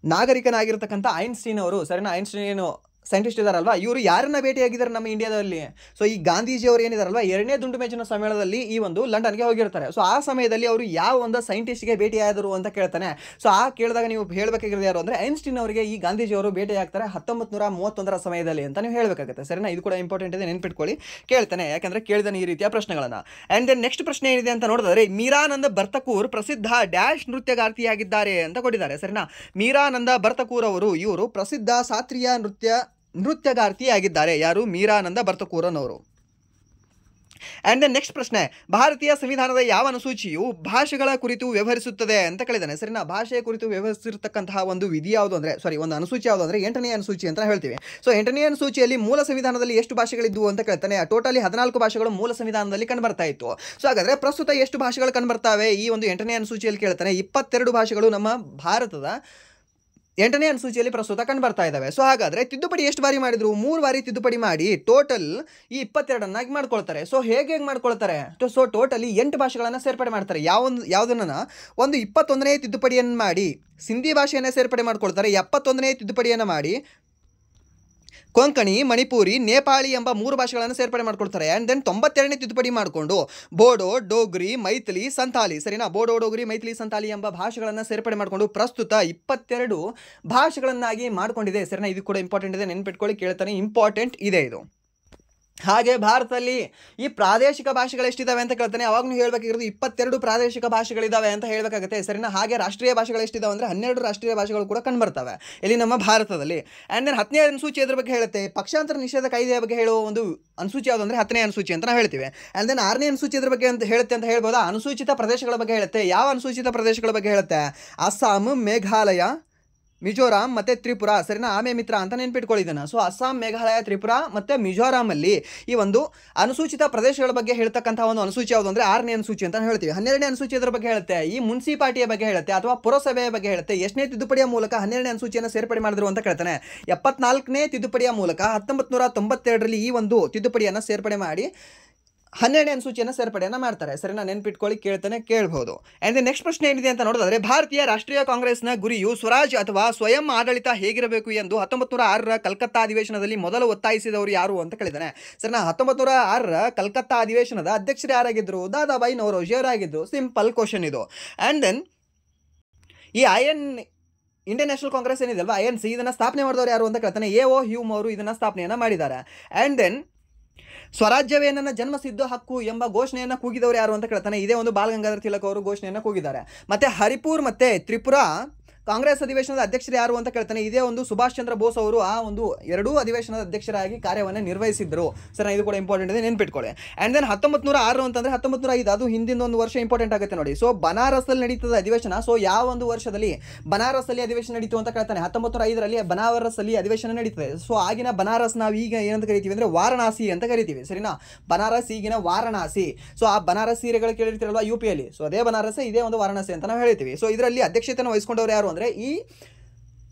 Speaker 1: ನಾಗರಿಕನಾಗಿರ್ತಕ್ಕಂಥ ಐನ್ಸ್ಟೀನ್ ಅವರು, ಸರಿನಾ. ಐನ್ಸ್ಟೀನ್ ಸೈಂಟಿಸ್ಟ್ ಇದಾರಲ್ವಾ ಇವರು ಯಾರನ್ನ ಭೇಟಿಯಾಗಿದ್ದಾರೆ ನಮ್ಮ ಇಂಡಿಯಾದಲ್ಲಿ? ಸೊ ಈ ಗಾಂಧೀಜಿಯವರು ಏನಿದಾರಲ್ವಾ 2ನೇ ದುಂಡು ಮೇಜಿನ ಸಮ್ಮೇಳನದಲ್ಲಿ ಈ ಒಂದು ಲಂಡನ್ಗೆ ಹೋಗಿರ್ತಾರೆ. ಸೊ ಆ ಸಮಯದಲ್ಲಿ ಅವರು ಯಾವ ಒಂದು ಸೈಂಟಿಸ್ಟ್ಗೆ ಭೇಟಿಯಾದರು ಅಂತ ಕೇಳ್ತಾನೆ. ಸೊ ಆ ಕೇಳಿದಾಗ ನೀವು ಹೇಳಬೇಕಾಗಿರೋದು ಯಾರು ಅಂದರೆ ಐನ್ಸ್ಟೀನ್ ಅವರಿಗೆ ಈ ಗಾಂಧೀಜಿಯವರು ಭೇಟಿಯಾಗ್ತಾರೆ 1931 ಸಮಯದಲ್ಲಿ ಅಂತ ನೀವು ಹೇಳಬೇಕಾಗುತ್ತೆ, ಸರಿನಾ. ಇದು ಕೂಡ ಇಂಪಾರ್ಟೆಂಟ್ ಇದೆ, ನೆನ್ಪಿಟ್ಕೊಳ್ಳಿ. ಕೇಳ್ತಾನೆ, ಯಾಕಂದರೆ ಕೇಳಿದಾನೆ ಈ ರೀತಿಯ ಪ್ರಶ್ನೆಗಳನ್ನು. ಆ್ಯಂಡ್ ದೆನ್ ನೆಕ್ಸ್ಟ್ ಪ್ರಶ್ನೆ ಏನಿದೆ ಅಂತ ನೋಡಿದ್ರೆ ಮೀರಾನಂದ ಬರ್ತಕೂರ್ ಪ್ರಸಿದ್ಧ ಡ್ಯಾಶ್ ನೃತ್ಯಗಾರ್ತಿಯಾಗಿದ್ದಾರೆ ಅಂತ ಕೊಟ್ಟಿದ್ದಾರೆ, ಸರಿನಾ. ಮೀರಾನಂದ ಬರ್ತಕೂರ್ ಅವರು ಇವರು ಪ್ರಸಿದ್ಧ ಶಾಸ್ತ್ರೀಯ ನೃತ್ಯಗಾರ್ತಿಯಾಗಿದ್ದಾರೆ. ಯಾರು? ಮೀರಾನಂದ ಬರ್ತಕೂರನ್ ಅವರು. ಆ್ಯಂಡ್ ದೆನ್ ನೆಕ್ಸ್ಟ್ ಪ್ರಶ್ನೆ, ಭಾರತೀಯ ಸಂವಿಧಾನದ ಯಾವ ಅನುಸೂಚಿಯು ಭಾಷೆಗಳ ಕುರಿತು ವ್ಯವಹರಿಸುತ್ತದೆ ಅಂತ ಕೇಳಿದ್ದಾನೆ, ಸರಿನಾ. ಭಾಷೆಯ ಕುರಿತು ವ್ಯವಹರಿಸಿರ್ತಕ್ಕಂತಹ ಒಂದು ವಿಧಿ ಯಾವುದು ಅಂದರೆ ಒಂದು ಅನುಸೂಚಿ ಯಾವುದು ಅಂದರೆ 8ನೇ ಅನುಸೂಚಿ ಅಂತ ಹೇಳ್ತೀವಿ. ಸೊ 8ನೇ ಅನುಸೂಚಿಯಲ್ಲಿ ಮೂಲ ಸಂವಿಧಾನದಲ್ಲಿ ಎಷ್ಟು ಭಾಷೆಗಳಿದ್ವು ಅಂತ ಕೇಳ್ತಾನೆ. ಟೋಟಲಿ 14 ಭಾಷೆಗಳು ಮೂಲ ಸಂವಿಧಾನದಲ್ಲಿ ಕಂಡುಬರ್ತಾ ಇತ್ತು. ಸೊ ಹಾಗಾದರೆ ಪ್ರಸ್ತುತ ಎಷ್ಟು ಭಾಷೆಗಳು ಕಂಡುಬರ್ತಾವೆ ಈ ಒಂದು 8ನೇ ಅನುಸೂಚಿಯಲ್ಲಿ ಕೇಳ್ತಾನೆ. 22 ಭಾಷೆಗಳು ನಮ್ಮ ಭಾರತದ 8ನೇ ಅನುಸೂಚಿಯಲ್ಲಿ ಪ್ರಸ್ತುತ ಕಂಡು ಬರ್ತಾ ಇದ್ದಾವೆ. ಸೊ ಹಾಗಾದರೆ ತಿದ್ದುಪಡಿ ಎಷ್ಟು ಬಾರಿ ಮಾಡಿದ್ರು? 3 ಬಾರಿ ತಿದ್ದುಪಡಿ ಮಾಡಿ ಟೋಟಲ್ ಈ 22 ಮಾಡ್ಕೊಳ್ತಾರೆ. ಸೊ ಹೇಗೆ ಮಾಡ್ಕೊಳ್ತಾರೆ? ಸೊ ಟೋಟಲಿ 8 ಭಾಷೆಗಳನ್ನು ಸೇರ್ಪಡೆ ಮಾಡ್ತಾರೆ. ಯಾವುದನ್ನ ಒಂದು 21ನೇ ತಿದ್ದುಪಡಿಯನ್ನು ಮಾಡಿ ಸಿಂಧಿ ಭಾಷೆಯನ್ನು ಸೇರ್ಪಡೆ ಮಾಡ್ಕೊಳ್ತಾರೆ. 71ನೇ ತಿದ್ದುಪಡಿಯನ್ನು ಮಾಡಿ ಕೊಂಕಣಿ, ಮಣಿಪುರಿ, ನೇಪಾಳಿ ಎಂಬ 3 ಭಾಷೆಗಳನ್ನು ಸೇರ್ಪಡೆ ಮಾಡ್ಕೊಳ್ತಾರೆ. ಆ್ಯಂಡ್ ದೆನ್ 92ನೇ ತಿದ್ದುಪಡಿ ಮಾಡಿಕೊಂಡು ಬೋಡೋ, ಡೋಗ್ರಿ, ಮೈಥಿಲಿ, ಸಂತಾಲಿ, ಸರಿನಾ. ಬೋಡೋ, ಡೋಗ್ರಿ, ಮೈಥಿಲಿ, ಸಂತಾಲಿ ಎಂಬ ಭಾಷೆಗಳನ್ನು ಸೇರ್ಪಡೆ ಮಾಡಿಕೊಂಡು ಪ್ರಸ್ತುತ 22 ಭಾಷೆಗಳನ್ನಾಗಿ ಮಾಡಿಕೊಂಡಿದೆ, ಸರಿನಾ. ಇದು ಕೂಡ ಇಂಪಾರ್ಟೆಂಟ್ ಇದೆ, ನೆನ್ಪಿಟ್ಕೊಳ್ಳಿ. ಕೇಳ್ತಾನೆ, ಇಂಪಾರ್ಟೆಂಟ್ ಇದೆ ಇದು. ಹಾಗೆ ಭಾರತದಲ್ಲಿ ಈ ಪ್ರಾದೇಶಿಕ ಭಾಷೆಗಳು ಎಷ್ಟಿದ್ದಾವೆ ಅಂತ ಕೇಳ್ತಾನೆ. ಅವಾಗ ನೀವು ಹೇಳಬೇಕಾಗಿರೋದು 22 ಪ್ರಾದೇಶಿಕ ಭಾಷೆಗಳಿದ್ದಾವೆ ಅಂತ ಹೇಳಬೇಕಾಗುತ್ತೆ, ಸರಿನಾ. ಹಾಗೆ ರಾಷ್ಟ್ರೀಯ ಭಾಷೆಗಳು ಎಷ್ಟಿದ್ದಾವೆ ಅಂದರೆ 12 ರಾಷ್ಟ್ರೀಯ ಭಾಷೆಗಳು ಕೂಡ ಕಂಡುಬರ್ತವೆ ಇಲ್ಲಿ ನಮ್ಮ ಭಾರತದಲ್ಲಿ. ಆ್ಯಂಡ್ ದೆನ್ 10ನೇ ಅನುಸೂಚಿ ಅದ್ರ ಬಗ್ಗೆ ಹೇಳುತ್ತೆ. ಪಕ್ಷಾಂತರ ನಿಷೇಧ ಕಾಯ್ದೆಯ ಬಗ್ಗೆ ಹೇಳುವ ಒಂದು ಅನುಸೂಚಿ ಯಾವುದು ಅಂದರೆ 10ನೇ ಅನುಸೂಚಿ ಅಂತ ನಾವು ಹೇಳ್ತೀವಿ. ಆ್ಯಂಡ್ ದೆನ್ 6ನೇ ಅನುಸೂಚಿ ಅದ್ರ ಬಗ್ಗೆ ಅಂತ ಹೇಳುತ್ತೆ ಅಂತ ಹೇಳ್ಬೋದಾ? ಅನುಸೂಚಿತ ಪ್ರದೇಶಗಳ ಬಗ್ಗೆ ಹೇಳುತ್ತೆ. ಯಾವ ಅನುಸೂಚಿತ ಪ್ರದೇಶಗಳ ಬಗ್ಗೆ ಹೇಳುತ್ತೆ? ಅಸ್ಸಾಂ, ಮೇಘಾಲಯ, ಮಿಜೋರಾಂ ಮತ್ತು ತ್ರಿಪುರ, ಸರಿನಾ. ಆಮೆ ಮಿತ್ರ ಅಂತ ನೆನ್ಪಿಟ್ಕೊಳ್ಳಿದ್ದಾನೆ. ಸೊ ಅಸ್ಸಾಂ, ಮೇಘಾಲಯ, ತ್ರಿಪುರ ಮತ್ತು ಮಿಜೋರಾಮಲ್ಲಿ ಈ ಒಂದು ಅನುಸೂಚಿತ ಪ್ರದೇಶಗಳ ಬಗ್ಗೆ ಹೇಳ್ತಕ್ಕಂಥ ಒಂದು ಅನುಸೂಚಿ ಯಾವುದು ಅಂದರೆ 6ನೇ ಅನುಸೂಚಿ ಅಂತ ಹೇಳ್ತೀವಿ. 12ನೇ ಅನುಸೂಚಿ ಅದರ ಬಗ್ಗೆ ಹೇಳುತ್ತೆ. ಈ ಮುನ್ಸಿಪಾಲಿಟಿಯ ಬಗ್ಗೆ ಹೇಳುತ್ತೆ ಅಥವಾ ಪುರಸಭೆಯ ಬಗ್ಗೆ ಹೇಳುತ್ತೆ. ಎಷ್ಟನೇ ತಿದ್ದುಪಡಿಯ ಮೂಲಕ 12ನೇ ಅನುಸೂಚಿಯನ್ನು ಸೇರ್ಪಡೆ ಮಾಡಿದ್ರು ಅಂತ ಕೇಳ್ತಾನೆ. 74ನೇ ತಿದ್ದುಪಡಿಯ ಮೂಲಕ 1992ರಲ್ಲಿ ಈ ಒಂದು ತಿದ್ದುಪಡಿಯನ್ನು ಸೇರ್ಪಡೆ ಮಾಡಿ 12ನೇ ಅನುಸೂಚಿಯನ್ನು ಸೇರ್ಪಡೆಯನ್ನು ಮಾಡ್ತಾರೆ, ಸರಿನಾ. ನೆನ್ಪಿಟ್ಕೊಳ್ಳಿ. ಕೇಳ್ತಾನೆ, ಕೇಳ್ಬೋದು. ಆ್ಯಂಡ್ ನೆಕ್ಸ್ಟ್ ಪ್ರಶ್ನೆ ಏನಿದೆ ಅಂತ ನೋಡಿದ್ರೆ ಭಾರತೀಯ ರಾಷ್ಟ್ರೀಯ ಕಾಂಗ್ರೆಸ್ನ ಗುರಿಯು ಸ್ವರಾಜ್ ಅಥವಾ ಸ್ವಯಂ ಆಡಳಿತ ಹೇಗಿರಬೇಕು ಎಂದು 1906ರ ಕಲ್ಕತ್ತಾ ಅಧಿವೇಶನದಲ್ಲಿ ಮೊದಲು ಒತ್ತಾಯಿಸಿದವರು ಯಾರು ಅಂತ ಕೇಳಿದ್ದಾನೆ, ಸರಿನಾ. 1906ರ ಕಲ್ಕತ್ತಾ ಅಧಿವೇಶನದ ಅಧ್ಯಕ್ಷರು ಯಾರಾಗಿದ್ದರು? ದಾದಾಬಾಯಿ ನವರೋಜಿ ಅವರಾಗಿದ್ದರು. ಸಿಂಪಲ್ ಕ್ವಶನ್ ಇದು. ಆ್ಯಂಡ್ ದೆನ್ ಈ ಇಂಡಿಯನ್ ನ್ಯಾಷನಲ್ ಕಾಂಗ್ರೆಸ್ ಏನಿದೆ ಅಲ್ವಾ, INC, ಇದನ್ನು ಸ್ಥಾಪನೆ ಮಾಡಿದವರು ಯಾರು ಅಂತ ಕೇಳ್ತಾನೆ. A.O. ಹ್ಯೂಮ್ ಅವರು ಇದನ್ನು ಸ್ಥಾಪನೆಯನ್ನು ಮಾಡಿದ್ದಾರೆ. ಆ್ಯಂಡ್ ದೆನ್ ಸ್ವರಾಜ್ಯವೇ ನನ್ನ ಜನ್ಮಸಿದ್ಧ ಹಕ್ಕು ಎಂಬ ಘೋಷಣೆಯನ್ನು ಕೂಗಿದವರು ಯಾರು ಅಂತ ಕೇಳ್ತಾನೆ. ಇದೇ ಒಂದು ಬಾಲ್ ಗಂಗಾಧರ್ ತಿಲಕ್ ಅವರು ಘೋಷಣೆಯನ್ನು ಕೂಗಿದ್ದಾರೆ. ಮತ್ತು ಹರಿಪುರ್ ಮತ್ತು ತ್ರಿಪುರಾ ಕಾಂಗ್ರೆಸ್ ಅಧಿವೇಶನದ ಅಧ್ಯಕ್ಷರು ಯಾರು ಅಂತ ಕೇಳ್ತಾನೆ. ಇದೇ ಒಂದು ಸುಭಾಷ್ ಚಂದ್ರ ಬೋಸ್ ಅವರು ಆ ಒಂದು 2 ಅಧಿವೇಶನದ ಅಧ್ಯಕ್ಷರಾಗಿ ಕಾರ್ಯವನ್ನು ನಿರ್ವಹಿಸಿದ್ರು, ಸರ್. ಇದು ಕೂಡ ಇಂಪಾರ್ಟೆಂಟ್ ಇದೆ, ನೆನ್ಪಿಟ್ಕೊಳ್ಳಿ. ಆ್ಯಂಡ್ ದೆನ್ 1906 ಅಂತಂದರೆ 1905, ಅದು ಹಿಂದಿನ ಒಂದು ವರ್ಷ ಇಂಪಾರ್ಟೆಂಟ್ ಆಗುತ್ತೆ ನೋಡಿ. ಸೊ ಬನಾರಸ್ಸಲ್ಲಿ ನಡೀತದ ಅಧಿವೇಶನ. ಸೊ ಯಾವ ಒಂದು ವರ್ಷದಲ್ಲಿ ಬನಾರಸ್ಸಲ್ಲಿ ಅಧಿವೇಶನ ನಡೀತು ಅಂತ ಕೇಳ್ತಾನೆ. 1905ರಲ್ಲಿ ಬನಾರಸ್ಸಲ್ಲಿ ಅಧಿವೇಶನ ನಡೀತದೆ. ಸೊ ಆಗಿನ ಬನಾರಸ್ ನಾವು ಈಗ ಏನಂತ ಕರಿತೀವಿ ಅಂದರೆ ವಾರಣಾಸಿ ಅಂತ ಕರಿತೀವಿ, ಸರಿನಾ. ಬನಾರಸ್ ಈಗಿನ ವಾರಣಾಸಿ. ಸೊ ಆ ಬನಾರಸ್ ಸೀರೆಗಳು ಕೇಳಿರ್ತೀರಲ್ವ UPಯಲ್ಲಿ. ಸೊ ಅದೇ ಬನಾರಸ್, ಇದೇ ಒಂದು ವಾರಣಾಸಿ ಅಂತ ನಾವು ಹೇಳ್ತೀವಿ. ಸೊ ಇದರಲ್ಲಿ ಅಧ್ಯಕ್ಷತೆಯನ್ನು ವಹಿಸ್ಕೊಂಡವ್ರು ಯಾರು ಅಂದರೆ ಈ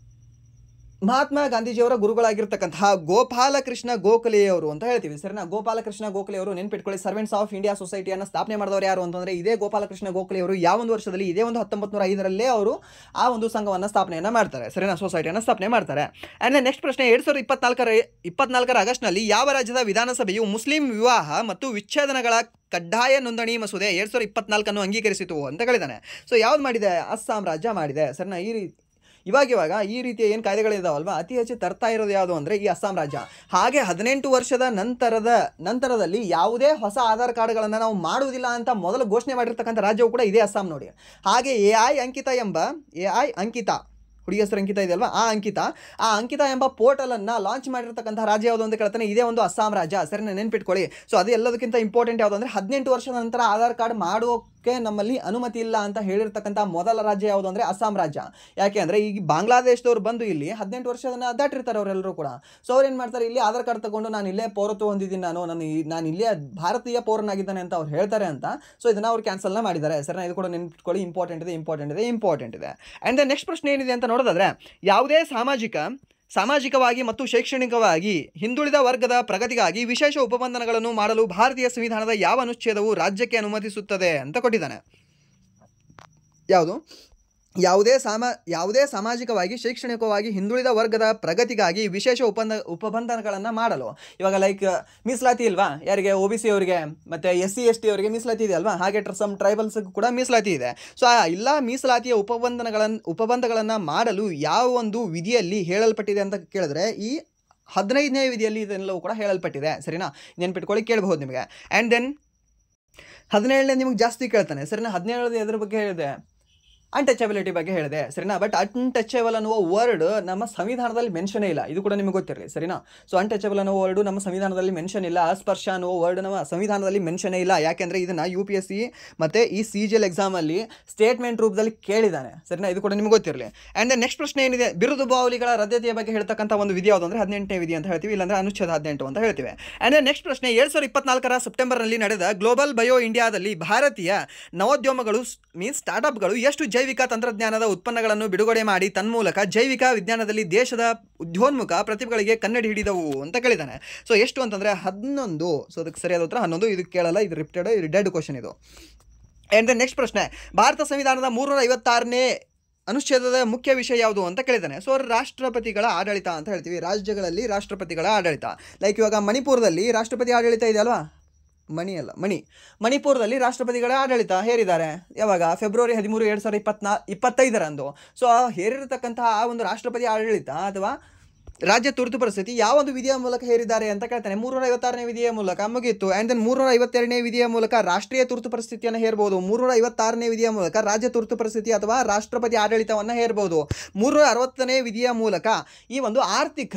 Speaker 1: ಮಹಾತ್ಮ ಗಾಂಧೀಜಿಯವರ ಗುರುಗಳಾಗಿರ್ತಕ್ಕಂತಹ ಗೋಪಾಲಕೃಷ್ಣ ಗೋಖಲೆಯವರು ಅಂತ ಹೇಳ್ತೀವಿ ಸರಿನಾ. ಗೋಪಾಲಕೃಷ್ಣ ಗೋಖಲೆಯವರು ನೆನ್ಪಿಟ್ಕೊಳ್ಳಿ, ಸರ್ವೆಂಟ್ಸ್ ಆಫ್ ಇಂಡಿಯಾ ಸೊಸೈಟಿಯನ್ನು ಸ್ಥಾಪನೆ ಮಾಡಿದವರು ಯಾರು ಅಂತಂದ್ರೆ ಇದೇ ಗೋಪಾಲಕೃಷ್ಣ ಗೋಖಲೆಯವರು. ಯಾವ ಒಂದು ವರ್ಷದಲ್ಲಿ, ಇದೇ ಒಂದು 1905 ಅವರು ಆ ಒಂದು ಸಂಘವನ್ನು ಸ್ಥಾಪನೆಯನ್ನು ಮಾಡ್ತಾರೆ ಸರಿನಾ, ಸೊಸೈಟಿಯನ್ನು ಸ್ಥಾಪನೆ ಮಾಡ್ತಾರೆ. ಆ್ಯಂಡ್ ನೆಕ್ಸ್ಟ್ ಪ್ರಶ್ನೆ, 2024 ಆಗಸ್ಟ್ನಲ್ಲಿ ಯಾವ ರಾಜ್ಯದ ವಿಧಾನಸಭೆಯು ಮುಸ್ಲಿಂ ವಿವಾಹ ಮತ್ತು ವಿಚ್ಛೇದನಗಳ ಕಡ್ಡಾಯ ನೋಂದಣಿ ಮಸೂದೆ 2024 ಅಂಗೀಕರಿಸಿತು ಅಂತ ಹೇಳಿದಾನೆ. ಸೊ ಯಾವ್ದು ಮಾಡಿದೆ? ಅಸ್ಸಾಂ ರಾಜ್ಯ ಮಾಡಿದೆ ಸರಿನಾ. ಇವಾಗ ಈ ರೀತಿಯ ಏನು ಕಾಯ್ದೆಗಳಿದಾವಲ್ವ, ಅತಿ ಹೆಚ್ಚು ತರ್ತಾ ಇರೋದು ಯಾವುದು ಅಂದರೆ ಈ ಅಸ್ಸಾಂ ರಾಜ್ಯ. ಹಾಗೆ 18 ವರ್ಷದ ನಂತರದಲ್ಲಿ ಯಾವುದೇ ಹೊಸ ಆಧಾರ್ ಕಾರ್ಡ್ಗಳನ್ನು ನಾವು ಮಾಡುವುದಿಲ್ಲ ಅಂತ ಮೊದಲು ಘೋಷಣೆ ಮಾಡಿರ್ತಕ್ಕಂಥ ರಾಜ್ಯವು ಕೂಡ ಇದೇ ಅಸ್ಸಾಂ ನೋಡಿ. ಹಾಗೆ AI ಅಂಕಿತ ಹುಡುಗಿ ಹೆಸರು ಅಂಕಿತ ಇದೆಯಲ್ವಾ, ಆ ಅಂಕಿತ ಎಂಬ ಪೋರ್ಟಲನ್ನು ಲಾಂಚ್ ಮಾಡಿರ್ತಕ್ಕಂಥ ರಾಜ್ಯ ಯಾವುದು ಅಂತ ಕೇಳ್ತಾನೆ, ಇದೇ ಒಂದು ಅಸ್ಸಾಂ ರಾಜ್ಯ ಸರಿ, ನೆನ್ಪಿಟ್ಕೊಳ್ಳಿ. ಸೊ ಅದು ಎಲ್ಲದಕ್ಕಿಂತ ಇಂಪಾರ್ಟೆಂಟ್ ಯಾವುದು ಅಂದರೆ 18 ವರ್ಷದ ನಂತರ ಆಧಾರ್ ಕಾರ್ಡ್ ಮಾಡೋಕ್ಕೆ ನಮ್ಮಲ್ಲಿ ಅನುಮತಿ ಇಲ್ಲ ಅಂತ ಹೇಳಿರ್ತಕ್ಕಂಥ ಮೊದಲ ರಾಜ್ಯ ಯಾವುದು ಅಂದರೆ ಅಸ್ಸಾಂ ರಾಜ್ಯ. ಯಾಕೆ ಅಂದರೆ ಈಗ ಬಾಂಗ್ಲಾದೇಶದವ್ರು ಬಂದು ಇಲ್ಲಿ 18 ವರ್ಷದನ್ನ ದಾಟಿರ್ತಾರೆ ಅವರೆಲ್ಲರೂ ಕೂಡ. ಸೊ ಅವ್ರು ಏನು ಮಾಡ್ತಾರೆ, ಇಲ್ಲಿ ಆಧಾರ್ ಕಾರ್ಡ್ ತಗೊಂಡು ನಾನು ಇಲ್ಲೇ ಪೌರತ್ವ ಹೊಂದಿದ್ದೀನಿ, ನಾನು ಇಲ್ಲೇ ಭಾರತೀಯ ಪೌರನಾಗಿದ್ದಾನೆ ಅಂತ ಅವ್ರು ಹೇಳ್ತಾರೆ ಅಂತ. ಸೊ ಇದನ್ನು ಅವ್ರು ಕ್ಯಾನ್ಸಲ್ನ ಮಾಡಿದ್ದಾರೆ ಸರಿನಾ. ಇದು ಕೂಡ ನೆನ್ಪಿಟ್ಕೊಳ್ಳಿ, ಇಂಪಾರ್ಟೆಂಟ್ ಇದೆ. ಆ್ಯಂಡ್ ನೆಕ್ಸ್ಟ್ ಪ್ರಶ್ನೆ ಏನಿದೆ ಅಂತ ನೋಡೋದಾದ್ರೆ, ಯಾವುದೇ ಸಾಮಾಜಿಕವಾಗಿ ಮತ್ತು ಶೈಕ್ಷಣಿಕವಾಗಿ ಹಿಂದುಳಿದ ವರ್ಗದ ಪ್ರಗತಿಗಾಗಿ ವಿಶೇಷ ಉಪಬಂಧನಗಳನ್ನು ಮಾಡಲು ಭಾರತೀಯ ಸಂವಿಧಾನದ ಯಾವ ಅನುಚ್ಛೇದವು ರಾಜ್ಯಕ್ಕೆ ಅನುಮತಿಸುತ್ತದೆ ಅಂತ ಕೊಟ್ಟಿದ್ದಾನೆ. ಯಾವುದು? ಯಾವುದೇ ಸಾಮಾಜಿಕವಾಗಿ ಶೈಕ್ಷಣಿಕವಾಗಿ ಹಿಂದುಳಿದ ವರ್ಗದ ಪ್ರಗತಿಗಾಗಿ ವಿಶೇಷ ಉಪಬಂಧನಗಳನ್ನು ಮಾಡಲು. ಇವಾಗ ಲೈಕ್ ಮೀಸಲಾತಿ ಇಲ್ವಾ ಯಾರಿಗೆ? OBC ಅವರಿಗೆ ಮತ್ತು SC ST ಅವರಿಗೆ ಮೀಸಲಾತಿ ಇದೆ ಅಲ್ವಾ, ಹಾಗೆ ಸಮ್ ಟ್ರೈಬಲ್ಸ್ಗೂ ಕೂಡ ಮೀಸಲಾತಿ ಇದೆ. ಸೊ ಆ ಎಲ್ಲ ಮೀಸಲಾತಿಯ ಉಪಬಂಧಗಳನ್ನು ಮಾಡಲು ಯಾವ ಒಂದು ವಿಧಿಯಲ್ಲಿ ಹೇಳಲ್ಪಟ್ಟಿದೆ ಅಂತ ಕೇಳಿದ್ರೆ ಈ 15ನೇ ವಿಧಿಯಲ್ಲಿ ಇದೆಲ್ಲವೂ ಕೂಡ ಹೇಳಲ್ಪಟ್ಟಿದೆ ಸರಿನಾ. ನೆನ್ಪಿಟ್ಕೊಳ್ಳಿ, ಕೇಳಬಹುದು ನಿಮಗೆ. ಆ್ಯಂಡ್ ದೆನ್ 17ನೇ ನಿಮಗೆ ಜಾಸ್ತಿ ಕೇಳ್ತಾನೆ ಸರಿನಾ. 17ನೇ ಎದ್ರ ಬಗ್ಗೆ ಹೇಳಿದೆ? ಅನ್ಟಚಬಿಲಿಟಿ ಬಗ್ಗೆ ಹೇಳಿದೆ ಸರಿನಾ. ಬಟ್ ಅನ್ಟಚಬಲ್ ಅನ್ನುವ ವರ್ಡ್ ನಮ್ಮ ಸಂವಿಧಾನದಲ್ಲಿ ಮೆನ್ಷನೇ ಇಲ್ಲ, ಇದು ಕೂಡ ನಿಮಗೆ ಗೊತ್ತಿರಲಿ ಸರಿನಾ. ಸೊ ಅನ್ಟಚಬಲ್ ಅನ್ನೋ ವರ್ಡ್ ನಮ್ಮ ಸಂವಿಧಾನದಲ್ಲಿ ಮೆನ್ಷನ್ ಇಲ್ಲ, ಅಸ್ಪರ್ಶ ಅನ್ನುವ ವರ್ಡ್ ನಮ್ಮ ಸಂವಿಧಾನದಲ್ಲಿ ಮೆನ್ಷನೇ ಇಲ್ಲ. ಯಾಕೆಂದರೆ ಇದನ್ನು UPSC ಮತ್ತು ಈ CGL ಎಕ್ಸಾಮಲ್ಲಿ ಸ್ಟೇಟ್ಮೆಂಟ್ ರೂಪದಲ್ಲಿ ಕೇಳಿದ್ದಾನೆ ಸರಿನಾ, ಇದು ಕೂಡ ನಿಮಗೆ ಗೊತ್ತಿರಲಿ. ಆ್ಯಂಡ್ ನೆಕ್ಸ್ಟ್ ಪ್ರಶ್ನೆ ಏನಿದೆ, ಬಿರುದು ಬಾವಲಿಗಳ ರದ್ದತಿಯ ಬಗ್ಗೆ ಹೇಳ್ತಕ್ಕಂಥ ಒಂದು ವಿಧಿ ಯಾವುದು ಅಂದರೆ 18ನೇ ವಿಧಿ ಅಂತ ಹೇಳ್ತೀವಿ, ಇಲ್ಲಾಂದರೆ ಅನುಚ್ಛೇದ 18 ಅಂತ ಹೇಳ್ತೀವಿ. ಆ್ಯಂಡ್ ನೆಕ್ಸ್ಟ್ ಪ್ರಶ್ನೆ, 2024 ಸೆಪ್ಟೆಂಬರ್ನಲ್ಲಿ ನಡೆದ ಗ್ಲೋಬಲ್ ಬಯೋ ಇಂಡಿಯಾದಲ್ಲಿ ಭಾರತೀಯ ನವೋದ್ಯಮಗಳು ಸ್ಟಾರ್ಟ್ಅಪ್ಗಳು ಎಷ್ಟು ಜೈವಿಕ ತಂತ್ರಜ್ಞಾನದ ಉತ್ಪನ್ನಗಳನ್ನು ಬಿಡುಗಡೆ ಮಾಡಿ ತನ್ಮೂಲಕ ಜೈವಿಕ ವಿಜ್ಞಾನದಲ್ಲಿ ದೇಶದ ಉದ್ಯೋನ್ಮುಖ ಪ್ರತಿಭೆಗಳಿಗೆ ಕನ್ನಡಿ ಹಿಡಿದವು ಅಂತ ಕೇಳಿದ್ದಾನೆ. ಸೊ ಎಷ್ಟು ಅಂತಂದರೆ 11. ಸೊ ಅದಕ್ಕೆ ಸರಿಯಾದ ಉತ್ತರ 11. ಇದು ಕೇಳಲ್ಲ, ಇದು ರಿಪೀಟೆಡ್, ಇದು ಡೆಡ್ ಕ್ವಶನ್ ಇದು. ಆ್ಯಂಡ್ ನೆಕ್ಸ್ಟ್ ಪ್ರಶ್ನೆ, ಭಾರತ ಸಂವಿಧಾನದ 356ನೇ ಅನುಚ್ಛೇದದ ಮುಖ್ಯ ವಿಷಯ ಯಾವುದು ಅಂತ ಕೇಳಿದ್ದಾನೆ. ಸೊ ರಾಷ್ಟ್ರಪತಿಗಳ ಆಡಳಿತ ಅಂತ ಹೇಳ್ತೀವಿ, ರಾಜ್ಯಗಳಲ್ಲಿ ರಾಷ್ಟ್ರಪತಿಗಳ ಆಡಳಿತ. ಲೈಕ್ ಇವಾಗ ಮಣಿಪುರದಲ್ಲಿ ರಾಷ್ಟ್ರಪತಿ ಆಡಳಿತ ಇದೆ ಅಲ್ವಾ, ಮಣಿಪುರದಲ್ಲಿ ರಾಷ್ಟ್ರಪತಿಗಳ ಆಡಳಿತ ಹೇರಿದ್ದಾರೆ ಯಾವಾಗ? ಫೆಬ್ರವರಿ 13, 2025 ಸೊ ಹೇರಿರತಕ್ಕಂತಹ ಆ ಒಂದು ರಾಷ್ಟ್ರಪತಿ ಆಡಳಿತ ಅಥವಾ ರಾಜ್ಯ ತುರ್ತು ಪರಿಸ್ಥಿತಿ ಯಾವ ಒಂದು ವಿಧಿಯ ಮೂಲಕ ಹೇರಿದ್ದಾರೆ ಅಂತ ಕೇಳ್ತಾನೆ. 356ನೇ ವಿಧಿಯ ಮೂಲಕ ಮುಗಿಯಿತು. ಆ್ಯಂಡ್ ದೆನ್ 352ನೇ ವಿಧಿಯ ಮೂಲಕ ರಾಷ್ಟ್ರೀಯ ತುರ್ತು ಪರಿಸ್ಥಿತಿಯನ್ನು ಹೇರಬಹುದು. 356ನೇ ವಿಧಿಯ ಮೂಲಕ ರಾಜ್ಯ ತುರ್ತು ಪರಿಸ್ಥಿತಿ ಅಥವಾ ರಾಷ್ಟ್ರಪತಿ ಆಡಳಿತವನ್ನು ಹೇರಬಹುದು. 360ನೇ ವಿಧಿಯ ಮೂಲಕ ಈ ಒಂದು ಆರ್ಥಿಕ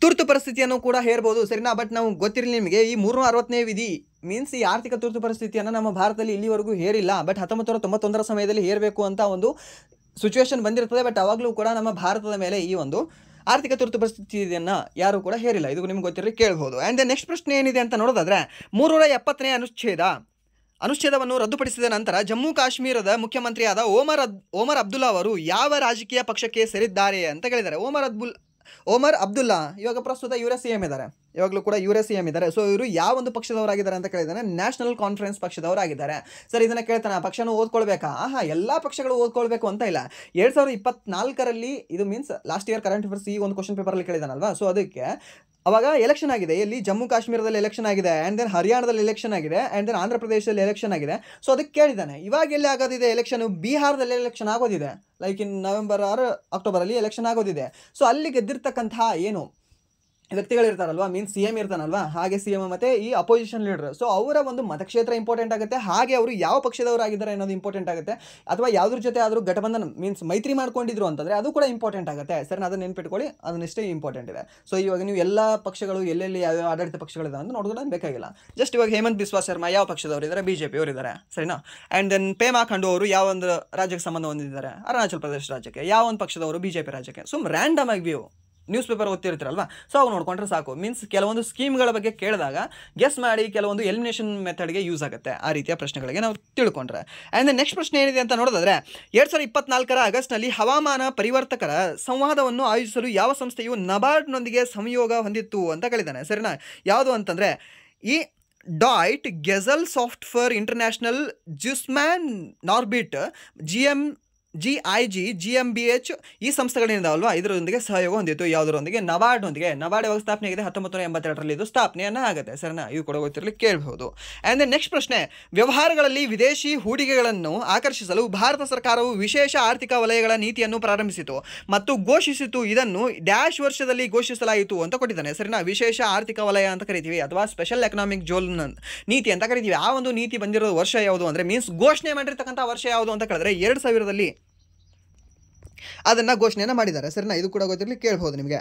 Speaker 1: ತುರ್ತು ಪರಿಸ್ಥಿತಿಯನ್ನು ಕೂಡ ಹೇರಬಹುದು ಸರಿನಾ. ಬಟ್ ನಾವು ಗೊತ್ತಿರಲಿ ನಿಮಗೆ, ಈ 360ನೇ ವಿಧಿ ಮೀನ್ಸ್ ಈ ಆರ್ಥಿಕ ತುರ್ತು ಪರಿಸ್ಥಿತಿಯನ್ನು ನಮ್ಮ ಭಾರತದಲ್ಲಿ ಇಲ್ಲಿವರೆಗೂ ಹೇರಿಲ್ಲ. ಬಟ್ 1991 ಸಮಯದಲ್ಲಿ ಹೇರಬೇಕು ಅಂತ ಒಂದು ಸಿಚುವೇಶನ್ ಬಂದಿರ್ತದೆ. ಬಟ್ ಅವಾಗಲೂ ಕೂಡ ನಮ್ಮ ಭಾರತದ ಮೇಲೆ ಈ ಒಂದು ಆರ್ಥಿಕ ತುರ್ತು ಪರಿಸ್ಥಿತಿಯನ್ನು ಯಾರು ಕೂಡ ಹೇರಿಲ್ಲ, ಇದು ನಿಮ್ಗೆ ಗೊತ್ತಿರಲಿ, ಕೇಳಬಹುದು. ಆ್ಯಂಡ್ ನೆಕ್ಸ್ಟ್ ಪ್ರಶ್ನೆ ಏನಿದೆ ಅಂತ ನೋಡೋದಾದ್ರೆ, 370ನೇ ಅನುಚ್ಛೇದವನ್ನು ರದ್ದುಪಡಿಸಿದ ನಂತರ ಜಮ್ಮು ಕಾಶ್ಮೀರದ ಮುಖ್ಯಮಂತ್ರಿಯಾದ ಓಮರ್ ಅಬ್ದುಲ್ಲಾ ಅವರು ಯಾವ ರಾಜಕೀಯ ಪಕ್ಷಕ್ಕೆ ಸೇರಿದ್ದಾರೆ ಅಂತ ಕೇಳಿದ್ದಾರೆ. ಓಮರ್ ಅಬ್ದುಲ್ಲಾ ಇವಾಗ ಪ್ರಸ್ತುತ ಇವರೇ CM ಇದ್ದಾರೆ, ಇವಾಗಲೂ ಕೂಡ ಇವರೇ CM ಇದ್ದಾರೆ. ಸೊ ಇವರು ಯಾವ ಒಂದು ಪಕ್ಷದವರಾಗಿದ್ದಾರೆ ಅಂತ ಕೇಳಿದಾನೆ, ನ್ಯಾಷನಲ್ ಕಾನ್ಫರೆನ್ಸ್ ಪಕ್ಷದವರಾಗಿದ್ದಾರೆ. ಸರ್ ಇದನ್ನು ಕೇಳ್ತಾನೆ, ಪಕ್ಷನೂ ಓದ್ಕೊಳ್ಬೇಕಾ? ಎಲ್ಲ ಪಕ್ಷಗಳು ಓದ್ಕೊಳ್ಬೇಕು ಅಂತ ಇಲ್ಲ. 2024ರಲ್ಲಿ ಇದು means last year current affairs ಈ ಒಂದು ಕ್ವಶನ್ ಪೇಪರಲ್ಲಿ ಕೇಳಿದಾನಲ್ವಾ. ಸೊ ಅದಕ್ಕೆ ಅವಾಗ ಎಲೆಕ್ಷನ್ ಆಗಿದೆ, ಎಲ್ಲಿ ಜಮ್ಮು ಕಾಶ್ಮೀರದಲ್ಲಿ ಎಲೆಕ್ಷನ್ ಆಗಿದೆ, ಆ್ಯಂಡ್ ದೆನ್ ಹರಿಯಾಣದಲ್ಲಿ ಎಲೆಕ್ಷನ್ ಆಗಿದೆ, ಆ್ಯಂಡ್ ದೆನ್ ಆಂಧ್ರ ಪ್ರದೇಶದಲ್ಲಿ ಎಲೆಕ್ಷನ್ ಆಗಿದೆ. ಸೊ ಅದಕ್ಕೆ ಕೇಳಿದ್ದಾನೆ, ಇವಾಗ ಎಲ್ಲಿ ಆಗೋದಿದೆ ಎಲೆಕ್ಷನ್? ಬಿಹಾರದಲ್ಲಿ ಎಲೆಕ್ಷನ್ ಆಗೋದಿದೆ, ಲೈಕ್ ಇನ್ ನವೆಂಬರ್ ಆರ್ ಅಕ್ಟೋಬರಲ್ಲಿ ಎಲೆಕ್ಷನ್ ಆಗೋದಿದೆ. ಸೊ ಅಲ್ಲಿ ಗೆದ್ದಿರ್ತಕ್ಕಂತಹ ಏನು ವ್ಯಕ್ತಿಗಳಿರ್ತಾರಲ್ವಾ, ಮೀನ್ಸ್ CM ಇರ್ತಾನಲ್ವಾ, ಹಾಗೆ CM ಮತ್ತು ಈ ಅಪೋಸಿಷನ್ ಲೀಡರ್. ಸೊ ಅವರ ಒಂದು ಮತಕ್ಷೇತ್ರ ಇಂಪಾರ್ಟೆಂಟ್ ಆಗುತ್ತೆ, ಹಾಗೆ ಅವರು ಯಾವ ಪಕ್ಷದವರಾಗಿದ್ದಾರೆ ಅನ್ನೋದು ಇಂಪಾರ್ಟೆಂಟ್ ಆಗುತ್ತೆ. ಅಥವಾ ಯಾವುದ್ರ ಜೊತೆ ಆದರೂ ಘಟಬಂಧನ ಮೀನ್ಸ್ ಮೈತ್ರಿ ಮಾಡ್ಕೊಂಡಿದ್ರು ಅಂತಂದರೆ ಅದು ಕೂಡ ಇಂಪಾರ್ಟೆಂಟ್ ಆಗುತ್ತೆ ಸರ್. ಅದನ್ನು ನೆನ್ಪಿಟ್ಕೊಳ್ಳಿ, ಅದನ್ನಷ್ಟೇ ಇಂಪಾರ್ಟೆಂಟ್ ಇದೆ. ಸೊ ಇವಾಗ ನೀವು ಎಲ್ಲ ಪಕ್ಷಗಳು ಎಲ್ಲೆಲ್ಲಿ ಯಾವ್ಯಾವ ಆಡಳಿತ ಪಕ್ಷಗಳಿದಾವೆ ಅಂತ ನೋಡೋದು ಬೇಕಾಗಿಲ್ಲ. ಜಸ್ಟ್ ಇವಾಗ ಹೇಮಂತ್ ಬಿಸ್ವಾ ಶರ್ಮಾ ಯಾವ ಪಕ್ಷದವರು ಇದ್ದಾರೆ? BJP ಅವರಿದ್ದಾರೆ ಸರಿನಾ. ಆ್ಯಂಡ್ ದೆನ್ ಪೇಮಾ ಖಂಡು ಅವರು ಯಾವ ಒಂದು ರಾಜ್ಯಕ್ಕೆ ಸಂಬಂಧ ಹೊಂದಿದ್ದಾರೆ? ಅರುಣಾಚಲ್ ಪ್ರದೇಶ ರಾಜ್ಯಕ್ಕೆ. ಯಾವ ಒಂದು ಪಕ್ಷದವರು? BJP ರಾಜ್ಯಕ್ಕೆ. ಸುಮ್ ರ್ಯಾಂಡಮ್ ಆಗಿ ವ್ಯೂ ನ್ಯೂಸ್ ಪೇಪರ್ ಓದ್ತಿರ್ತೀರಲ್ವಾ, ಸೊ ಅವು ನೋಡ್ಕೊಂಡ್ರೆ ಸಾಕು. ಮೀನ್ಸ್ ಕೆಲವೊಂದು ಸ್ಕೀಮ್ಗಳ ಬಗ್ಗೆ ಕೇಳಿದಾಗ ಗೆಸ್ ಮಾಡಿ ಕೆಲವೊಂದು ಎಲಿಮಿನೇಷನ್ ಮೆಥಡ್ಗೆ ಯೂಸ್ ಆಗುತ್ತೆ ಆ ರೀತಿಯ ಪ್ರಶ್ನೆಗಳಿಗೆ ನಾವು ತಿಳ್ಕೊಂಡ್ರೆ. ಆ್ಯಂಡ್ ನೆಕ್ಸ್ಟ್ ಪ್ರಶ್ನೆ ಏನಿದೆ ಅಂತ ನೋಡಿದ್ರೆ 2024 ಆಗಸ್ಟ್ನಲ್ಲಿ ಹವಾಮಾನ ಪರಿವರ್ತಕರ ಸಂವಾದವನ್ನು ಆಯೋಜಿಸಲು ಯಾವ ಸಂಸ್ಥೆಯು ನಬಾರ್ಡ್ನೊಂದಿಗೆ ಸಂಯೋಗ ಹೊಂದಿತ್ತು ಅಂತ ಕೇಳಿದ್ದಾನೆ. ಸರಿನಾ, ಯಾವುದು ಅಂತಂದರೆ ಈ ಡಾಯ್ಟ್ ಗೆಜಲ್ ಸಾಫ್ಟ್ವೇರ್ ಇಂಟರ್ನ್ಯಾಷನಲ್ ಜ್ಯೂಸ್ಮ್ಯಾನ್ ನಾರ್ಬಿಟ್ GIG GmbH ಈ ಸಂಸ್ಥೆಗಳೇನಿದಾವಲ್ವಾ ಇದರೊಂದಿಗೆ ಸಹಯೋಗ ಹೊಂದಿತ್ತು. ಯಾವುದರೊಂದಿಗೆ? ನಬಾರ್ಡ್ನೊಂದಿಗೆ. ನಬಾರ್ಡ್ ಯಾವಾಗ ಸ್ಥಾಪನೆ ಆಗಿದೆ? 1982ರಲ್ಲಿ ಇದು ಸ್ಥಾಪನೆಯನ್ನು ಆಗುತ್ತೆ. ಸರಿನಾ, ಇದು ಕೂಡ ಗೊತ್ತಿರಲಿ ಕೇಳಬಹುದು. ಆ್ಯಂಡ್ ದೆನ್ ನೆಕ್ಸ್ಟ್ ಪ್ರಶ್ನೆ, ವ್ಯವಹಾರಗಳಲ್ಲಿ ವಿದೇಶಿ ಹೂಡಿಕೆಗಳನ್ನು ಆಕರ್ಷಿಸಲು ಭಾರತ ಸರ್ಕಾರವು ವಿಶೇಷ ಆರ್ಥಿಕ ವಲಯಗಳ ನೀತಿಯನ್ನು ಪ್ರಾರಂಭಿಸಿತು ಮತ್ತು ಘೋಷಿಸಿತು. ಇದನ್ನು ಡ್ಯಾಶ್ ವರ್ಷದಲ್ಲಿ ಘೋಷಿಸಲಾಯಿತು ಅಂತ ಕೊಟ್ಟಿದ್ದಾನೆ. ಸರಿನಾ, ವಿಶೇಷ ಆರ್ಥಿಕ ವಲಯ ಅಂತ ಕರಿತೀವಿ ಅಥವಾ ಸ್ಪೆಷಲ್ ಎಕನಾಮಿಕ್ ಝೋನ್ ನೀತಿ ಅಂತ ಕರಿತೀವಿ. ಆ ಒಂದು ನೀತಿ ಬಂದಿರೋ ವರ್ಷ ಯಾವುದು ಅಂದರೆ ಮೀನ್ಸ್ ಘೋಷಣೆ ಮಾಡಿರ್ತಕ್ಕಂಥ ವರ್ಷ ಯಾವುದು ಅಂತ ಕೇಳಿದ್ರೆ 2000ರಲ್ಲಿ ಅದನ್ನು ಘೋಷಣೆಯನ್ನು ಮಾಡಿದ್ದಾರೆ. ಸರಿನಾ, ಇದು ಕೂಡ ಗೊತ್ತಿರಲಿ ಕೇಳಬಹುದು ನಿಮಗೆ.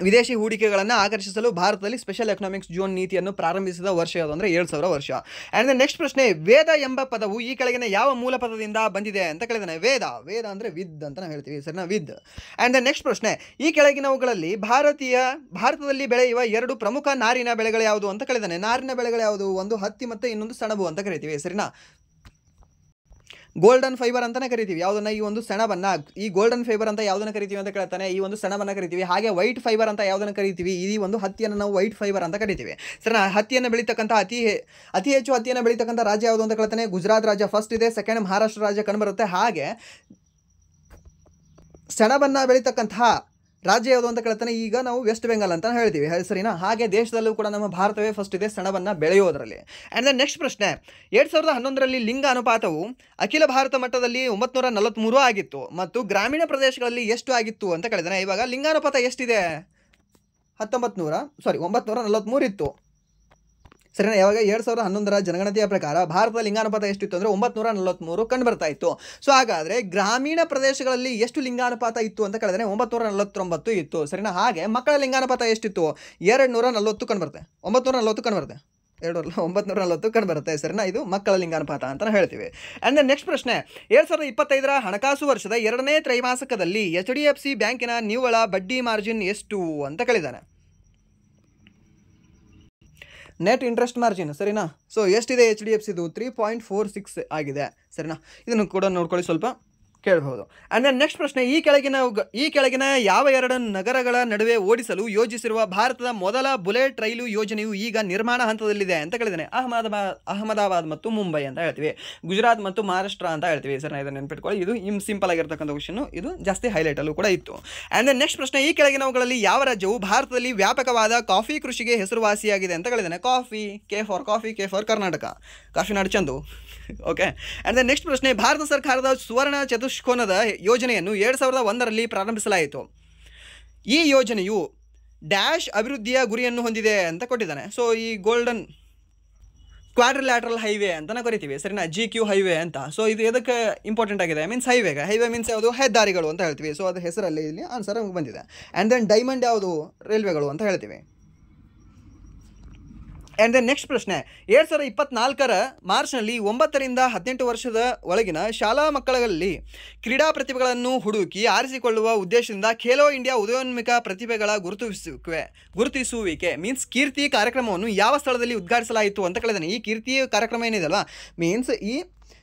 Speaker 1: ವಿದೇಶಿ ಹೂಡಿಕೆಗಳನ್ನು ಆಕರ್ಷಿಸಲು ಭಾರತದಲ್ಲಿ ಸ್ಪೆಷಲ್ ಎಕನಾಮಿಕ್ಸ್ ಝೋನ್ ನೀತಿಯನ್ನು ಪ್ರಾರಂಭಿಸಿದ ವರ್ಷ ಯಾವುದು ಅಂದರೆ 2000 ವರ್ಷ. ಆ್ಯಂಡ್ ನೆಕ್ಸ್ಟ್ ಪ್ರಶ್ನೆ, ವೇದ ಎಂಬ ಪದವು ಈ ಕೆಳಗಿನ ಯಾವ ಮೂಲ ಪದದಿಂದ ಬಂದಿದೆ ಅಂತ ಕೇಳಿದಾನೆ. ವೇದ ಅಂದರೆ ವಿದ್ ಅಂತ ನಾವು ಹೇಳ್ತೀವಿ. ಸರಿನಾ, ವಿದ್. ಆ್ಯಂಡ್ ನೆಕ್ಸ್ಟ್ ಪ್ರಶ್ನೆ, ಈ ಕೆಳಗಿನವುಗಳಲ್ಲಿ ಭಾರತದಲ್ಲಿ ಬೆಳೆಯುವ 2 ಪ್ರಮುಖ ನಾರಿನ ಬೆಳೆಗಳು ಯಾವುದು ಅಂತ ಕೇಳಿದಾನೆ. ನಾರಿನ ಬೆಳೆಗಳು ಯಾವುದು? ಒಂದು ಹತ್ತಿ ಮತ್ತು ಇನ್ನೊಂದು ಸೆಣಬು ಅಂತ ಕರಿತೀವಿ. ಸರಿನಾ, ಗೋಲ್ಡನ್ ಫೈಬರ್ ಅಂತಾನೆ ಕರಿತೀವಿ ಯಾವುದನ್ನ? ಈ ಒಂದು ಸೆಣಬನ್ನ. ಈ ಗೋಲ್ಡನ್ ಫೈಬರ್ ಅಂತ ಯಾವುದನ್ನ ಕರಿತೀವಿ ಅಂತ ಕೇಳ್ತಾನೆ, ಈ ಒಂದು ಸೆಣಬನ್ನ ಕರಿತೀವಿ. ಹಾಗೆ ವೈಟ್ ಫೈಬರ್ ಅಂತ ಯಾವುದನ್ನು ಕರಿತೀವಿ? ಈ ಒಂದು ಹತ್ತಿಯನ್ನು ನಾವು ವೈಟ್ ಫೈಬರ್ ಅಂತ ಕರಿತೀವಿ. ಸರಿನಾ, ಹತ್ತಿಯನ್ನು ಬೆಳೀತಕ್ಕಂಥ ಅತಿ ಹೆಚ್ಚು ಹತ್ತಿಯನ್ನು ಬೆಳೀತಕ್ಕಂಥ ರಾಜ್ಯ ಯಾವುದು ಅಂತ ಕೇಳ್ತಾನೆ. ಗುಜರಾತ್ ರಾಜ್ಯ ಫಸ್ಟ್ ಇದೆ, ಸೆಕೆಂಡ್ ಮಹಾರಾಷ್ಟ್ರ ರಾಜ್ಯ ಕಂಡುಬರುತ್ತೆ. ಹಾಗೆ ಸೆಣಬನ್ನು ಬೆಳೀತಕ್ಕಂತಹ ರಾಜ್ಯ ಯಾವುದು ಅಂತ ಕೇಳ್ತಾನೆ. ಈಗ ನಾವು ವೆಸ್ಟ್ ಬೆಂಗಾಲ್ ಅಂತ ಹೇಳ್ತೀವಿ. ಸರಿನಾ, ಹಾಗೆ ದೇಶದಲ್ಲೂ ಕೂಡ ನಮ್ಮ ಭಾರತವೇ ಫಸ್ಟ್ ಇದೆ ಸೆಣಬನ್ನು ಬೆಳೆಯೋದರಲ್ಲಿ. ಆ್ಯಂಡ್ ದೆನ್ ನೆಕ್ಸ್ಟ್ ಪ್ರಶ್ನೆ, 2011ರಲ್ಲಿ ಲಿಂಗ ಅನುಪಾತವು ಅಖಿಲ ಭಾರತ ಮಟ್ಟದಲ್ಲಿ 943 ಆಗಿತ್ತು ಮತ್ತು ಗ್ರಾಮೀಣ ಪ್ರದೇಶಗಳಲ್ಲಿ ಎಷ್ಟು ಆಗಿತ್ತು ಅಂತ ಕೇಳಿದಾನೆ. ಇವಾಗ ಲಿಂಗಾನುಪಾತ ಎಷ್ಟಿದೆ? 943 ಇತ್ತು. ಸರಿನಾ, ಯಾವಾಗ 2011ರ ಜನಗಣತಿಯ ಪ್ರಕಾರ ಭಾರತದ ಲಿಂಗಾನುಪಾತ ಎಷ್ಟಿತ್ತು ಅಂದರೆ 943 ಕಂಡು ಬರ್ತಾ ಇತ್ತು. ಸೊ ಹಾಗಾದರೆ ಗ್ರಾಮೀಣ ಪ್ರದೇಶಗಳಲ್ಲಿ ಎಷ್ಟು ಲಿಂಗಾನುಪಾತ ಇತ್ತು ಅಂತ ಕೇಳಿದ್ರೆ 949 ಇತ್ತು. ಸರಿನಾ, ಹಾಗೆ ಮಕ್ಕಳ ಲಿಂಗಾನುಪಾತ ಎಷ್ಟಿತ್ತು? 240 ಕಂಡು ಬರುತ್ತೆ. 940 ಕಂಡು ಬರುತ್ತೆ. 940 ಕಂಡು ಬರುತ್ತೆ. ಸರಿನಾ, ಇದು ಮಕ್ಕಳ ಲಿಂಗಾನುಪಾತ ಅಂತ ಹೇಳ್ತೀವಿ. ಆ್ಯಂಡ್ ನೆಕ್ಸ್ಟ್ ಪ್ರಶ್ನೆ, 2025ರ ಹಣಕಾಸು ವರ್ಷದ 2ನೇ ತ್ರೈಮಾಸಿಕದಲ್ಲಿ HDFC ಬ್ಯಾಂಕಿನ ನಿವ್ವಳ ಬಡ್ಡಿ ಮಾರ್ಜಿನ್ ಎಷ್ಟು ಅಂತ ಕೇಳಿದ್ದಾನೆ. Net interest margin. ಸರಿನಾ, ಸೊ ಎಷ್ಟಿದೆ HDFCದು? 3.46 ಆಗಿದೆ. ಸರಿನಾ, ಇದನ್ನು ಕೂಡ ನೋಡ್ಕೊಳ್ಳಿ, ಸ್ವಲ್ಪ ಕೇಳಬಹುದು. ಆ್ಯಂಡ್ ದೆನ್ ನೆಕ್ಸ್ಟ್ ಪ್ರಶ್ನೆ, ಈ ಕೆಳಗಿನ ಯಾವ 2 ನಗರಗಳ ನಡುವೆ ಓಡಿಸಲು ಯೋಜಿಸಿರುವ ಭಾರತದ ಮೊದಲ ಬುಲೆಟ್ ರೈಲು ಯೋಜನೆಯು ಈಗ ನಿರ್ಮಾಣ ಹಂತದಲ್ಲಿದೆ ಅಂತ ಕೇಳಿದ್ದಾನೆ. ಅಹಮದಾಬಾದ್ ಮತ್ತು ಮುಂಬೈ ಅಂತ ಹೇಳ್ತೀವಿ. ಗುಜರಾತ್ ಮತ್ತು ಮಹಾರಾಷ್ಟ್ರ ಅಂತ ಹೇಳ್ತೀವಿ. ಸರ್, ಇದನ್ನು ನೆನ್ಪಿಟ್ಕೊಳ್ಳಿ. ಇದು ಸಿಂಪಲ್ ಆಗಿರ್ತಕ್ಕಂಥ ಕ್ವಶನ್, ಇದು ಜಾಸ್ತಿ ಹೈಲೈಟಲ್ಲೂ ಕೂಡ ಇತ್ತು. ಆ್ಯಂಡ್ ದೆನ್ ನೆಕ್ಸ್ಟ್ ಪ್ರಶ್ನೆ, ಈ ಕೆಳಗಿನವುಗಳಲ್ಲಿ ಯಾವ ರಾಜ್ಯವು ಭಾರತದಲ್ಲಿ ವ್ಯಾಪಕವಾದ ಕಾಫಿ ಕೃಷಿಗೆ ಹೆಸರುವಾಸಿಯಾಗಿದೆ ಅಂತ ಕೇಳಿದ್ದಾನೆ. ಕಾಫಿ, ಕೆ ಫಾರ್ ಕರ್ನಾಟಕ, ಕಾಫಿನಾಡು Chandu. Okay. And then next ಪ್ರಶ್ನೆ, ಭಾರತ ಸರ್ಕಾರದ ಸುವರ್ಣ ಚತುಷ್ಕೋನದ ಯೋಜನೆಯನ್ನು 2001ರಲ್ಲಿ ಪ್ರಾರಂಭಿಸಲಾಯಿತು. ಈ ಯೋಜನೆಯು ಡ್ಯಾಶ್ ಅಭಿವೃದ್ಧಿಯ ಗುರಿಯನ್ನು ಹೊಂದಿದೆ ಅಂತ ಕೊಟ್ಟಿದ್ದಾನೆ. ಸೊ ಈ ಗೋಲ್ಡನ್ ಕ್ವಾಡ್ರಿಲ್ಯಾಟ್ರಲ್ ಹೈವೇ ಅಂತ ಕರಿತೀವಿ. ಸರಿನಾ, GQ ಹೈವೇ ಅಂತ. ಸೊ ಇದು ಎದಕ್ಕೆ ಇಂಪಾರ್ಟೆಂಟ್ ಆಗಿದೆ? ಮೀನ್ಸ್ ಹೈವೇ ಮೀನ್ಸ್ ಯಾವುದು? ಹೆದ್ದಾರಿಗಳು ಅಂತ ಹೇಳ್ತೀವಿ. ಸೊ ಅದು ಹೆಸರಲ್ಲಿ ಇಲ್ಲಿ ಆನ್ಸರ್ ಬಂದಿದೆ. ಆ್ಯಂಡ್ ದೆನ್ ಡೈಮಂಡ್ ಯಾವುದು? ರೈಲ್ವೆಗಳು ಅಂತ ಹೇಳ್ತೀವಿ. ಆ್ಯಂಡ್ ದೆನ್ ನೆಕ್ಸ್ಟ್ ಪ್ರಶ್ನೆ, 2024ರ ಮಾರ್ಚ್ನಲ್ಲಿ 9ರಿಂದ 18 ವರ್ಷದ ಒಳಗಿನ ಶಾಲಾ ಮಕ್ಕಳಲ್ಲಿ ಕ್ರೀಡಾ ಪ್ರತಿಭೆಗಳನ್ನು ಹುಡುಕಿ ಆರಿಸಿಕೊಳ್ಳುವ ಉದ್ದೇಶದಿಂದ ಖೇಲೋ ಇಂಡಿಯಾ ಉದಯೋನ್ಮುಖ ಪ್ರತಿಭೆಗಳ ಗುರುತಿಸುವಿಕೆ ಮೀನ್ಸ್ ಕೀರ್ತಿ ಕಾರ್ಯಕ್ರಮವನ್ನು ಯಾವ ಸ್ಥಳದಲ್ಲಿ ಉದ್ಘಾಟಿಸಲಾಯಿತು ಅಂತ ಕೇಳಿದಾನೆ. ಈ ಕೀರ್ತಿ ಕಾರ್ಯಕ್ರಮ ಏನಿದೆ ಅಲ್ವಾ, ಮೀನ್ಸ್ ಈ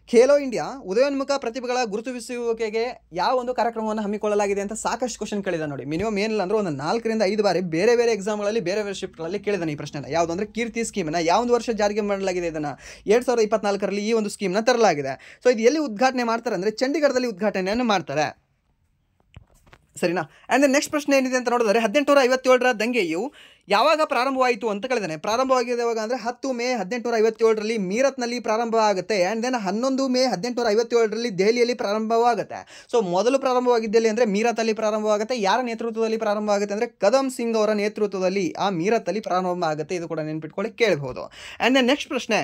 Speaker 1: ಖೇಲೋ ಇಂಡಿಯಾ ಉದಯೋನ್ಮುಖ ಪ್ರತಿಭೆಗಳ ಗುರುತಿಸುವಿಕೆಗೆ ಯಾವ ಒಂದು ಕಾರ್ಯಕ್ರಮವನ್ನು ಹಮ್ಮಿಕೊಳ್ಳಲಾಗಿದೆ ಅಂತ ಸಾಕಷ್ಟು ಕ್ವಶನ್ ಕೇಳಿದ ನೋಡಿ. ಮಿನಿಮಮ್ ಏನಿಲ್ಲ ಅಂದ್ರೆ ಒಂದು 4ರಿಂದ 5 ಬಾರಿ ಬೇರೆ ಎಕ್ಸಾಮ್ಗಳಲ್ಲಿ ಬೇರೆ ಶಿಫ್ಟ್ಗಳಲ್ಲಿ ಕೇಳಿದಾನೆ ಈ ಪ್ರಶ್ನೆನ. ಯಾವುದು ಅಂದರೆ ಕೀರ್ತಿ ಸ್ಕೀಮನ್ನು ಯಾವ ಒಂದು ವರ್ಷ ಜಾರಿಗೆ ಮಾಡಲಾಗಿದೆ? ಇದನ್ನು 2024ರಲ್ಲಿ ಈ ಒಂದು ಸ್ಕೀಮ್ನ ತರಲಾಗಿದೆ. ಸೊ ಇದು ಎಲ್ಲಿ ಉದ್ಘಾಟನೆ ಮಾಡ್ತಾರೆ ಅಂದರೆ ಚಂಡೀಗಢದಲ್ಲಿ ಉದ್ಘಾಟನೆಯನ್ನು ಮಾಡ್ತಾರೆ. ಸರಿನಾ. ಆ್ಯಂಡ್ ನೆಕ್ಸ್ಟ್ ಪ್ರಶ್ನೆ ಏನಿದೆ ಅಂತ ನೋಡಿದ್ರೆ 1857ರ ದಂಗೆಯು ಯಾವಾಗ ಪ್ರಾರಂಭವಾಯಿತು ಅಂತ ಕೇಳಿದಾನೆ. ಪ್ರಾರಂಭವಾಗಿದೆ ಯಾವಾಗ ಅಂದರೆ 10 ಮೇ 1857ರಲ್ಲಿ ಮೀರತ್ನಲ್ಲಿ ಪ್ರಾರಂಭ ಆಗುತ್ತೆ. ಆ್ಯಂಡ್ ದೆನ್ 11 ಮೇ 1857ರಲ್ಲಿ ದೆಹಲಿಯಲ್ಲಿ ಪ್ರಾರಂಭವಾಗುತ್ತೆ. ಸೊ ಮೊದಲು ಪ್ರಾರಂಭವಾಗಿದ್ದಲ್ಲಿ ಅಂದರೆ ಮೀರತ್ತಲ್ಲಿ ಪ್ರಾರಂಭವಾಗುತ್ತೆ. ಯಾರ ನೇತೃತ್ವದಲ್ಲಿ ಪ್ರಾರಂಭವಾಗುತ್ತೆ ಅಂದರೆ ಕದಮ್ ಸಿಂಗ್ ಅವರ ನೇತೃತ್ವದಲ್ಲಿ ಆ ಮೀರತ್ತಲ್ಲಿ ಪ್ರಾರಂಭ ಆಗುತ್ತೆ. ಇದು ಕೂಡ ನೆನ್ಪಿಟ್ಕೊಳ್ಳಿ ಕೇಳಬಹುದು. ಆ್ಯಂಡ್ ದೆನ್ ನೆಕ್ಸ್ಟ್ ಪ್ರಶ್ನೆ,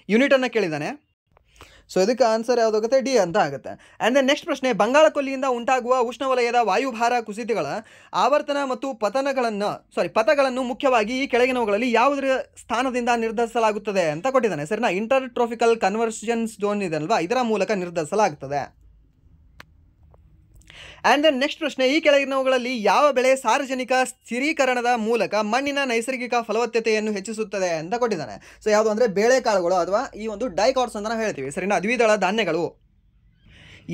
Speaker 1: ಯೂನಿಟನ್ನು ಕೇಳಿದ್ದಾನೆ. ಸೊ ಇದಕ್ಕೆ ಆನ್ಸರ್ ಯಾವುದಾಗುತ್ತೆ? ಡಿ ಅಂತ ಆಗುತ್ತೆ. ಆ್ಯಂಡ್ ದೆನ್ ನೆಕ್ಸ್ಟ್ ಪ್ರಶ್ನೆ, ಬಂಗಾಳ ಕೊಲ್ಲಿಯಿಂದ ಉಂಟಾಗುವ ಉಷ್ಣವಲಯದ ವಾಯುಭಾರ ಕುಸಿತಗಳ ಆವರ್ತನ ಮತ್ತು ಪಥಗಳನ್ನು ಮುಖ್ಯವಾಗಿ ಈ ಕೆಳಗಿನವುಗಳಲ್ಲಿ ಯಾವುದರ ಸ್ಥಾನದಿಂದ ನಿರ್ಧರಿಸಲಾಗುತ್ತದೆ ಅಂತ ಕೊಟ್ಟಿದ್ದಾನೆ. ಸರಿನಾ, ಇಂಟರ್ ಟ್ರೋಪಿಕಲ್ ಕನ್ವರ್ಜೆನ್ಸ್ ಝೋನ್ ಇದೆ ಅಲ್ವಾ, ಇದರ ಮೂಲಕ ನಿರ್ಧರಿಸಲಾಗುತ್ತದೆ. ಆ್ಯಂಡ್ ದೆನ್ ನೆಕ್ಸ್ಟ್ ಪ್ರಶ್ನೆ, ಈ ಕೆಳಗಿನವುಗಳಲ್ಲಿ ಯಾವ ಬೆಳೆ ಸಾರ್ವಜನಿಕ ಸ್ಥಿರೀಕರಣದ ಮೂಲಕ ಮಣ್ಣಿನ ನೈಸರ್ಗಿಕ ಫಲವತ್ತತೆಯನ್ನು ಹೆಚ್ಚಿಸುತ್ತದೆ ಅಂತ ಕೊಟ್ಟಿದ್ದಾನೆ. ಸೊ ಯಾವುದು ಅಂದರೆ ಬೇಳೆಕಾಳುಗಳು ಅಥವಾ ಈ ಒಂದು ಡೈಕಾಟ್ಸ್ ಅಂತ ನಾವು ಹೇಳ್ತೀವಿ, ಸರಿನಾ, ದ್ವಿದಳ ಧಾನ್ಯಗಳು.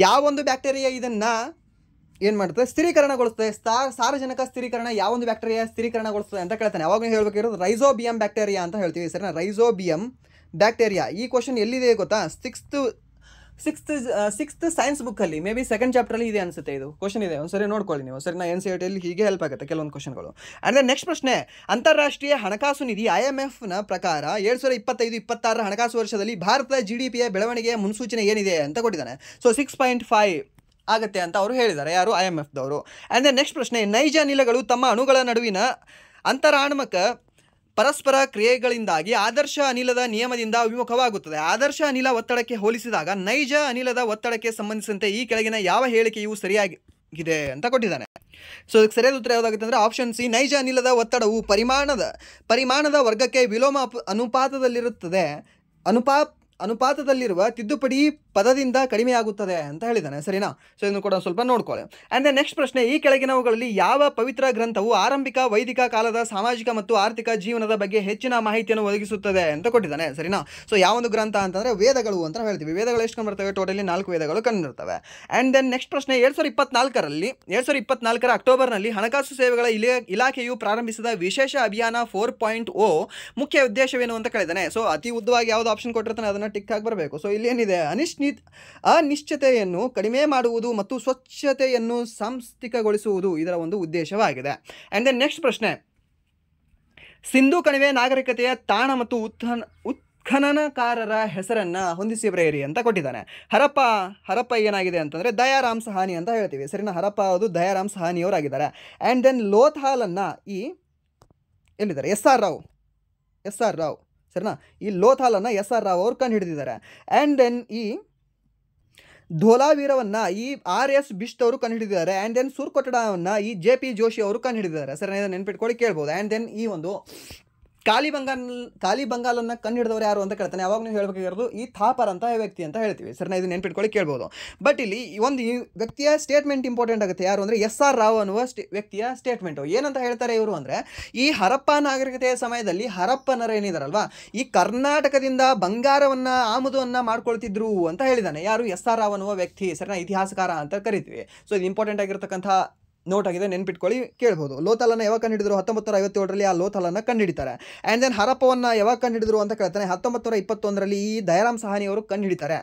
Speaker 1: ಯಾವೊಂದು ಬ್ಯಾಕ್ಟೀರಿಯಾ ಇದನ್ನು ಏನು ಮಾಡ್ತದೆ, ಸ್ಥಿರೀಕರಣಗೊಳಿಸ್ತದೆ, ಸಾರಜನಕ ಸ್ಥಿರೀಕರಣ ಯಾವೊಂದು ಬ್ಯಾಕ್ಟೀರಿಯಾ ಸ್ಥಿರೀಕರಣಗೊಳಿಸ್ತದೆ ಅಂತ ಕೇಳ್ತಾನೆ. ಅವಾಗ ನೀವು ಹೇಳಬೇಕಿರೋದು ರೈಸೋಬಿಯಂ ಬ್ಯಾಕ್ಟೀರಿಯಾ ಅಂತ ಹೇಳ್ತೀವಿ, ಸರಿನಾ, ರೈಸೋಬಿಯಂ ಬ್ಯಾಕ್ಟೀರಿಯಾ. ಈ ಕ್ವಶನ್ ಎಲ್ಲಿದೆ ಗೊತ್ತಾ, ಸಿಕ್ಸ್ತ್ ಸೈನ್ಸ್ ಬುಕ್ಕಲ್ಲಿ, ಮೇ ಬಿ ಸೆಕೆಂಡ್ ಚಾಪ್ಟರಲ್ಲಿ ಇದೆ ಅನಿಸುತ್ತೆ. ಇದು ಕ್ವಶನ್ ಇದೆ, ಒಂದ್ಸರಿ ನೋಡ್ಕೊಳ್ಳಿ ನೀವು, ಸರಿನಾ. NCERTಯಲ್ಲಿ ಹೀಗೆ ಹೆಲ್ಪ್ ಆಗುತ್ತೆ ಕೆಲವೊಂದು ಕ್ವಶನ್ಗಳು. ಆ್ಯಂಡ್ ದೆನ್ ನೆಕ್ಸ್ಟ್ ಪ್ರಶ್ನೆ, ಅಂತಾರಾಷ್ಟ್ರೀಯ ಹಣಕಾಸು ನಿಧಿ IMFನ ಪ್ರಕಾರ 2025-26 ಹಣಕಾಸು ವರ್ಷದಲ್ಲಿ ಭಾರತದ GDPಯ ಬೆಳವಣಿಗೆಯ ಮುನ್ಸೂಚನೆ ಏನಿದೆ ಅಂತ ಕೊಟ್ಟಿದ್ದಾನೆ. ಸೊ 6.5 ಆಗುತ್ತೆ ಅಂತ ಅವರು ಹೇಳಿದ್ದಾರೆ, ಯಾರು, IMFದವರು. ಆ್ಯಂಡ್ ದೆನ್ ನೆಕ್ಸ್ಟ್ ಪ್ರಶ್ನೆ, ನೈಜ ಅನಿಲಗಳು ತಮ್ಮ ಅಣುಗಳ ನಡುವಿನ ಅಂತರಾಣುಮಕ ಪರಸ್ಪರ ಕ್ರಿಯೆಗಳಿಂದಾಗಿ ಆದರ್ಶ ಅನಿಲದ ನಿಯಮದಿಂದ ವಿಮುಖವಾಗುತ್ತದೆ. ಆದರ್ಶ ಅನಿಲ ಒತ್ತಡಕ್ಕೆ ಹೋಲಿಸಿದಾಗ ನೈಜ ಅನಿಲದ ಒತ್ತಡಕ್ಕೆ ಸಂಬಂಧಿಸಿದಂತೆ ಈ ಕೆಳಗಿನ ಯಾವ ಹೇಳಿಕೆಯು ಸರಿಯಾಗಿದೆ ಅಂತ ಕೊಟ್ಟಿದ್ದಾನೆ. ಸೊ ಇದಕ್ಕೆ ಸರಿಯಾದ ಉತ್ತರ ಯಾವುದಾಗುತ್ತೆ ಅಂದರೆ ಆಪ್ಷನ್ ಸಿ, ನೈಜ ಅನಿಲದ ಒತ್ತಡವು ಪರಿಮಾಣದ ವರ್ಗಕ್ಕೆ ವಿಲೋಮ ಅನುಪಾತದಲ್ಲಿರುತ್ತದೆ. ಅನುಪಾತದಲ್ಲಿರುವ ತಿದ್ದುಪಡಿ ಪದದಿಂದ ಕಡಿಮೆಯಾಗುತ್ತದೆ ಅಂತ ಹೇಳಿದ್ದಾನೆ, ಸರಿನಾ. ಸೊ ಇದನ್ನು ಕೂಡ ಸ್ವಲ್ಪ ನೋಡ್ಕೊಳ್ಳಿ. ಆ್ಯಂಡ್ ದೆನ್ ನೆಕ್ಸ್ಟ್ ಪ್ರಶ್ನೆ, ಈ ಕೆಳಗಿನವುಗಳಲ್ಲಿ ಯಾವ ಪವಿತ್ರ ಗ್ರಂಥವು ಆರಂಭಿಕ ವೈದಿಕ ಕಾಲದ ಸಾಮಾಜಿಕ ಮತ್ತು ಆರ್ಥಿಕ ಜೀವನದ ಬಗ್ಗೆ ಹೆಚ್ಚಿನ ಮಾಹಿತಿಯನ್ನು ಒದಗಿಸುತ್ತದೆ ಅಂತ ಕೊಟ್ಟಿದ್ದಾನೆ, ಸರಿನಾ. ಸೊ ಯಾವೊಂದು ಗ್ರಂಥ ಅಂತಂದರೆ ವೇದಗಳು ಅಂತ ಹೇಳ್ತೀವಿ. ವೇದಗಳು ಎಷ್ಟು ಕಂಡುಬರ್ತವೆ, ಟೋಟಲಿ 4 ವೇದಗಳು ಕಂಡುಬರ್ತವೆ. ಆ್ಯಂಡ್ ದೆನ್ ನೆಕ್ಸ್ಟ್ ಪ್ರಶ್ನೆ, 2024 ಅಕ್ಟೋಬರ್ನಲ್ಲಿ ಹಣಕಾಸು ಸೇವೆಗಳ ಇಲಾಖೆಯು ಪ್ರಾರಂಭಿಸಿದ ವಿಶೇಷ ಅಭಿಯಾನ 4.0 ಮುಖ್ಯ ಉದ್ದೇಶವೇನು ಅಂತ ಕೇಳಿದ್ದಾನೆ. ಸೊ ಅತಿ ಉದ್ದವಾಗಿ ಯಾವುದು ಆಪ್ಷನ್ ಕೊಟ್ಟಿರ್ತಾನೆ ಅದನ್ನು ಟಿಕ್ ಹಾಕಿ ಬರಬೇಕು. ಸೊ ಇಲ್ಲಿ ಏನಿದೆ, ಅನಿಶ್ಚಿತತೆಯನ್ನು ಕಡಿಮೆ ಮಾಡುವುದು ಮತ್ತು ಸ್ವಚ್ಛತೆಯನ್ನು ಸಾಂಸ್ಥಿಕಗೊಳಿಸುವುದು ಇದರ ಒಂದು ಉದ್ದೇಶವಾಗಿದೆ. ಆ್ಯಂಡ್ ದೆನ್ ನೆಕ್ಸ್ಟ್ ಪ್ರಶ್ನೆ, ಸಿಂಧೂ ಕಣಿವೆ ನಾಗರಿಕತೆಯ ತಾಣ ಮತ್ತು ಉತ್ಖನನಕಾರರ ಹೆಸರನ್ನು ಹೊಂದಿಸಿ ಬರೆಯಿರಿ ಅಂತ ಕೊಟ್ಟಿದ್ದಾನೆ. ಹರಪ್ಪ ಏನಾಗಿದೆ ಅಂತಂದರೆ ದಯಾರಾಮ್ ಸಹಾನಿ ಅಂತ ಹೇಳ್ತೀವಿ, ಸರಿನಾ. ಹರಪ್ಪ ಅದು ದಯಾರಾಮ್ ಸಹಾನಿಯವರಾಗಿದ್ದಾರೆ. ಆ್ಯಂಡ್ ದೆನ್ ಲೋಥಾಲನ್ನು ಎಲ್ಲಿದ್ದಾರೆ, SR ರಾವ್, ಸರಿನಾ. ಈ ಲೋಥಾಲನ್ನು SR ರಾವ್ ಅವರು ಕಂಡು ಹಿಡಿದಿದ್ದಾರೆ. ಆ್ಯಂಡ್ ದೆನ್ ಈ ಧೋಲಾವೀರವನ್ನು ಈ RS ಬಿಸ್ಟ್ ಅವರು ಕಂಡು ಹಿಡಿದಿದ್ದಾರೆ. ಆ್ಯಂಡ್ ದೆನ್ ಸುರ್ಕೊಟಡವನ್ನು ಈ JP ಜೋಶಿ ಅವರು ಕಂಡು ಹಿಡಿದಿದ್ದಾರೆ, ಸರಿನಾ. ಇದನ್ನು ನೆನ್ಪಿಟ್ಕೊಳ್ಳಿ, ಕೇಳ್ಬೋದು. ಆ್ಯಂಡ್ ದೆನ್ ಈ ಒಂದು ಕಾಲಿಬಂಗಾಲನ್ನು ಕಂಡು ಹಿಡಿದವರು ಯಾರು ಅಂತ ಕೇಳ್ತಾನೆ. ಯಾವಾಗ ನೀವು ಹೇಳಬೇಕಾಗಿರೋದು ಈ ಥಾಪರ್ ಅಂತ ವ್ಯಕ್ತಿ ಅಂತ ಹೇಳ್ತೀವಿ, ಸರಿನಾ. ಇದು ನೆನ್ಪಿಟ್ಕೊಳ್ಳಿ, ಕೇಳ್ಬೋದು. ಬಟ್ ಇಲ್ಲಿ ಈ ವ್ಯಕ್ತಿಯ ಸ್ಟೇಟ್ಮೆಂಟ್ ಇಂಪಾರ್ಟೆಂಟ್ ಆಗುತ್ತೆ. ಯಾರು ಅಂದರೆ SR ರಾವ್ ಅನ್ನುವ ವ್ಯಕ್ತಿಯ ಸ್ಟೇಟ್ಮೆಂಟು. ಏನಂತ ಹೇಳ್ತಾರೆ ಇವರು ಅಂದರೆ, ಈ ಹರಪ್ಪ ನಾಗರಿಕತೆಯ ಸಮಯದಲ್ಲಿ ಹರಪ್ಪನರು ಏನಿದಾರಲ್ವಾ, ಈ ಕರ್ನಾಟಕದಿಂದ ಬಂಗಾರವನ್ನು ಆಮದನ್ನು ಮಾಡ್ಕೊಳ್ತಿದ್ರು ಅಂತ ಹೇಳಿದ್ದಾನೆ. ಯಾರು, SR ರಾವ್ ಅನ್ನುವ ವ್ಯಕ್ತಿ, ಸರಿನಾ, ಇತಿಹಾಸಕಾರ ಅಂತ ಕರಿತೀವಿ. ಸೊ ಇದು ಇಂಪಾರ್ಟೆಂಟ್ ಆಗಿರ್ತಕ್ಕಂಥ ನೋಟ್ ಆಗಿದೆ, ನೆನ್ಪಿಟ್ಕೊಳ್ಳಿ, ಕೇಳ್ಬೋದು. ಲೋಥಾಲನ್ನು ಯಾವಾಗ ಕಂಡುಹಿಡಿದ್ರು, 1957ರಲ್ಲಿ ಆ ಲೋಥಾಲನ್ನು ಕಂಡುಹಿಡಿತಾರೆ. ಆ್ಯಂಡ್ ದೆನ್ ಹರಪ್ಪವನ್ನು ಯಾವಾಗ ಕಂಡುಹಿಡಿದ್ರು ಅಂತ ಕೇಳ್ತಾನೆ, 1921ರಲ್ಲಿ ಈ ದಯಾರಾಮ್ ಸಹಾನಿ ಅವರು ಕಂಡುಹಿಡಿತಾರೆ.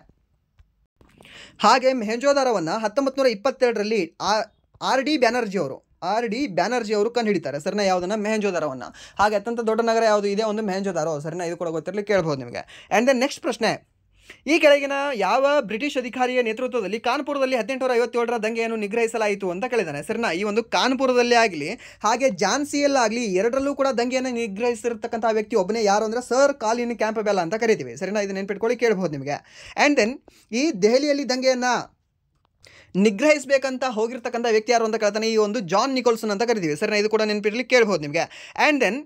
Speaker 1: ಹಾಗೆ ಮೆಹೆಂಜೋದಾರವನ್ನು 1922ರಲ್ಲಿ RD ಬ್ಯಾನರ್ಜಿ ಅವರು ಕಂಡುಹಿಡಿತಾರೆ, ಸರಿನಾ. ಯಾವುದನ್ನು, ಮೆಹೆಂಜೋದಾರವನ್ನು. ಹಾಗೆ ಅತ್ಯಂತ ದೊಡ್ಡ ನಗರ ಯಾವುದು ಇದೆ, ಒಂದು ಮೆಹೆಂಜೋದಾರೋ, ಸರಿನಾ. ಇದು ಕೂಡ ಗೊತ್ತಿರಲಿ, ಕೇಳ್ಬೋದು ನಿಮಗೆ. ಆ್ಯಂಡ್ ದೆನ್ ನೆಕ್ಸ್ಟ್ ಪ್ರಶ್ನೆ, ಈ ಕೆಳಗಿನ ಯಾವ ಬ್ರಿಟಿಷ್ ಅಧಿಕಾರಿಯ ನೇತೃತ್ವದಲ್ಲಿ ಕಾನ್ಪುರದಲ್ಲಿ 1857ರ ದಂಗೆಯನ್ನು ನಿಗ್ರಹಿಸಲಾಯಿತು ಅಂತ ಕೇಳಿದ್ದಾನೆ, ಸರಿನಾ. ಈ ಒಂದು ಕಾನ್ಪುರದಲ್ಲಿ ಆಗಲಿ ಹಾಗೆ ಝಾನ್ಸಿಯಲ್ಲಾಗಲಿ ಎರಡರಲ್ಲೂ ಕೂಡ ದಂಗೆಯನ್ನು ನಿಗ್ರಹಿಸಿರ್ತಕ್ಕಂಥ ವ್ಯಕ್ತಿ ಒಬ್ಬನೇ, ಯಾರು ಅಂದರೆ ಸರ್ ಕಾಲಿನ್ ಕ್ಯಾಂಪಬೆಲ್ ಅಂತ ಕರಿತೀವಿ, ಸರಿನಾ. ಇದು ನೆನ್ಪಿಟ್ಕೊಳ್ಳಿ, ಕೇಳ್ಬೋದು ನಿಮಗೆ. ಆ್ಯಂಡ್ ದೆನ್ ಈ ದೆಹಲಿಯಲ್ಲಿ ದಂಗೆಯನ್ನು ನಿಗ್ರಹಿಸಬೇಕಂತ ಹೋಗಿರ್ತಕ್ಕಂಥ ವ್ಯಕ್ತಿ ಯಾರು ಅಂತ ಕೇಳ್ತಾನೆ, ಈ ಒಂದು ಜಾನ್ ನಿಕೋಲ್ಸನ್ ಅಂತ ಕರಿತೀವಿ, ಸರಿನಾ. ಇದು ಕೂಡ ನೆನ್ಪಿಡ್ಲಿ, ಕೇಳ್ಬೋದು ನಿಮಗೆ. ಆ್ಯಂಡ್ ದೆನ್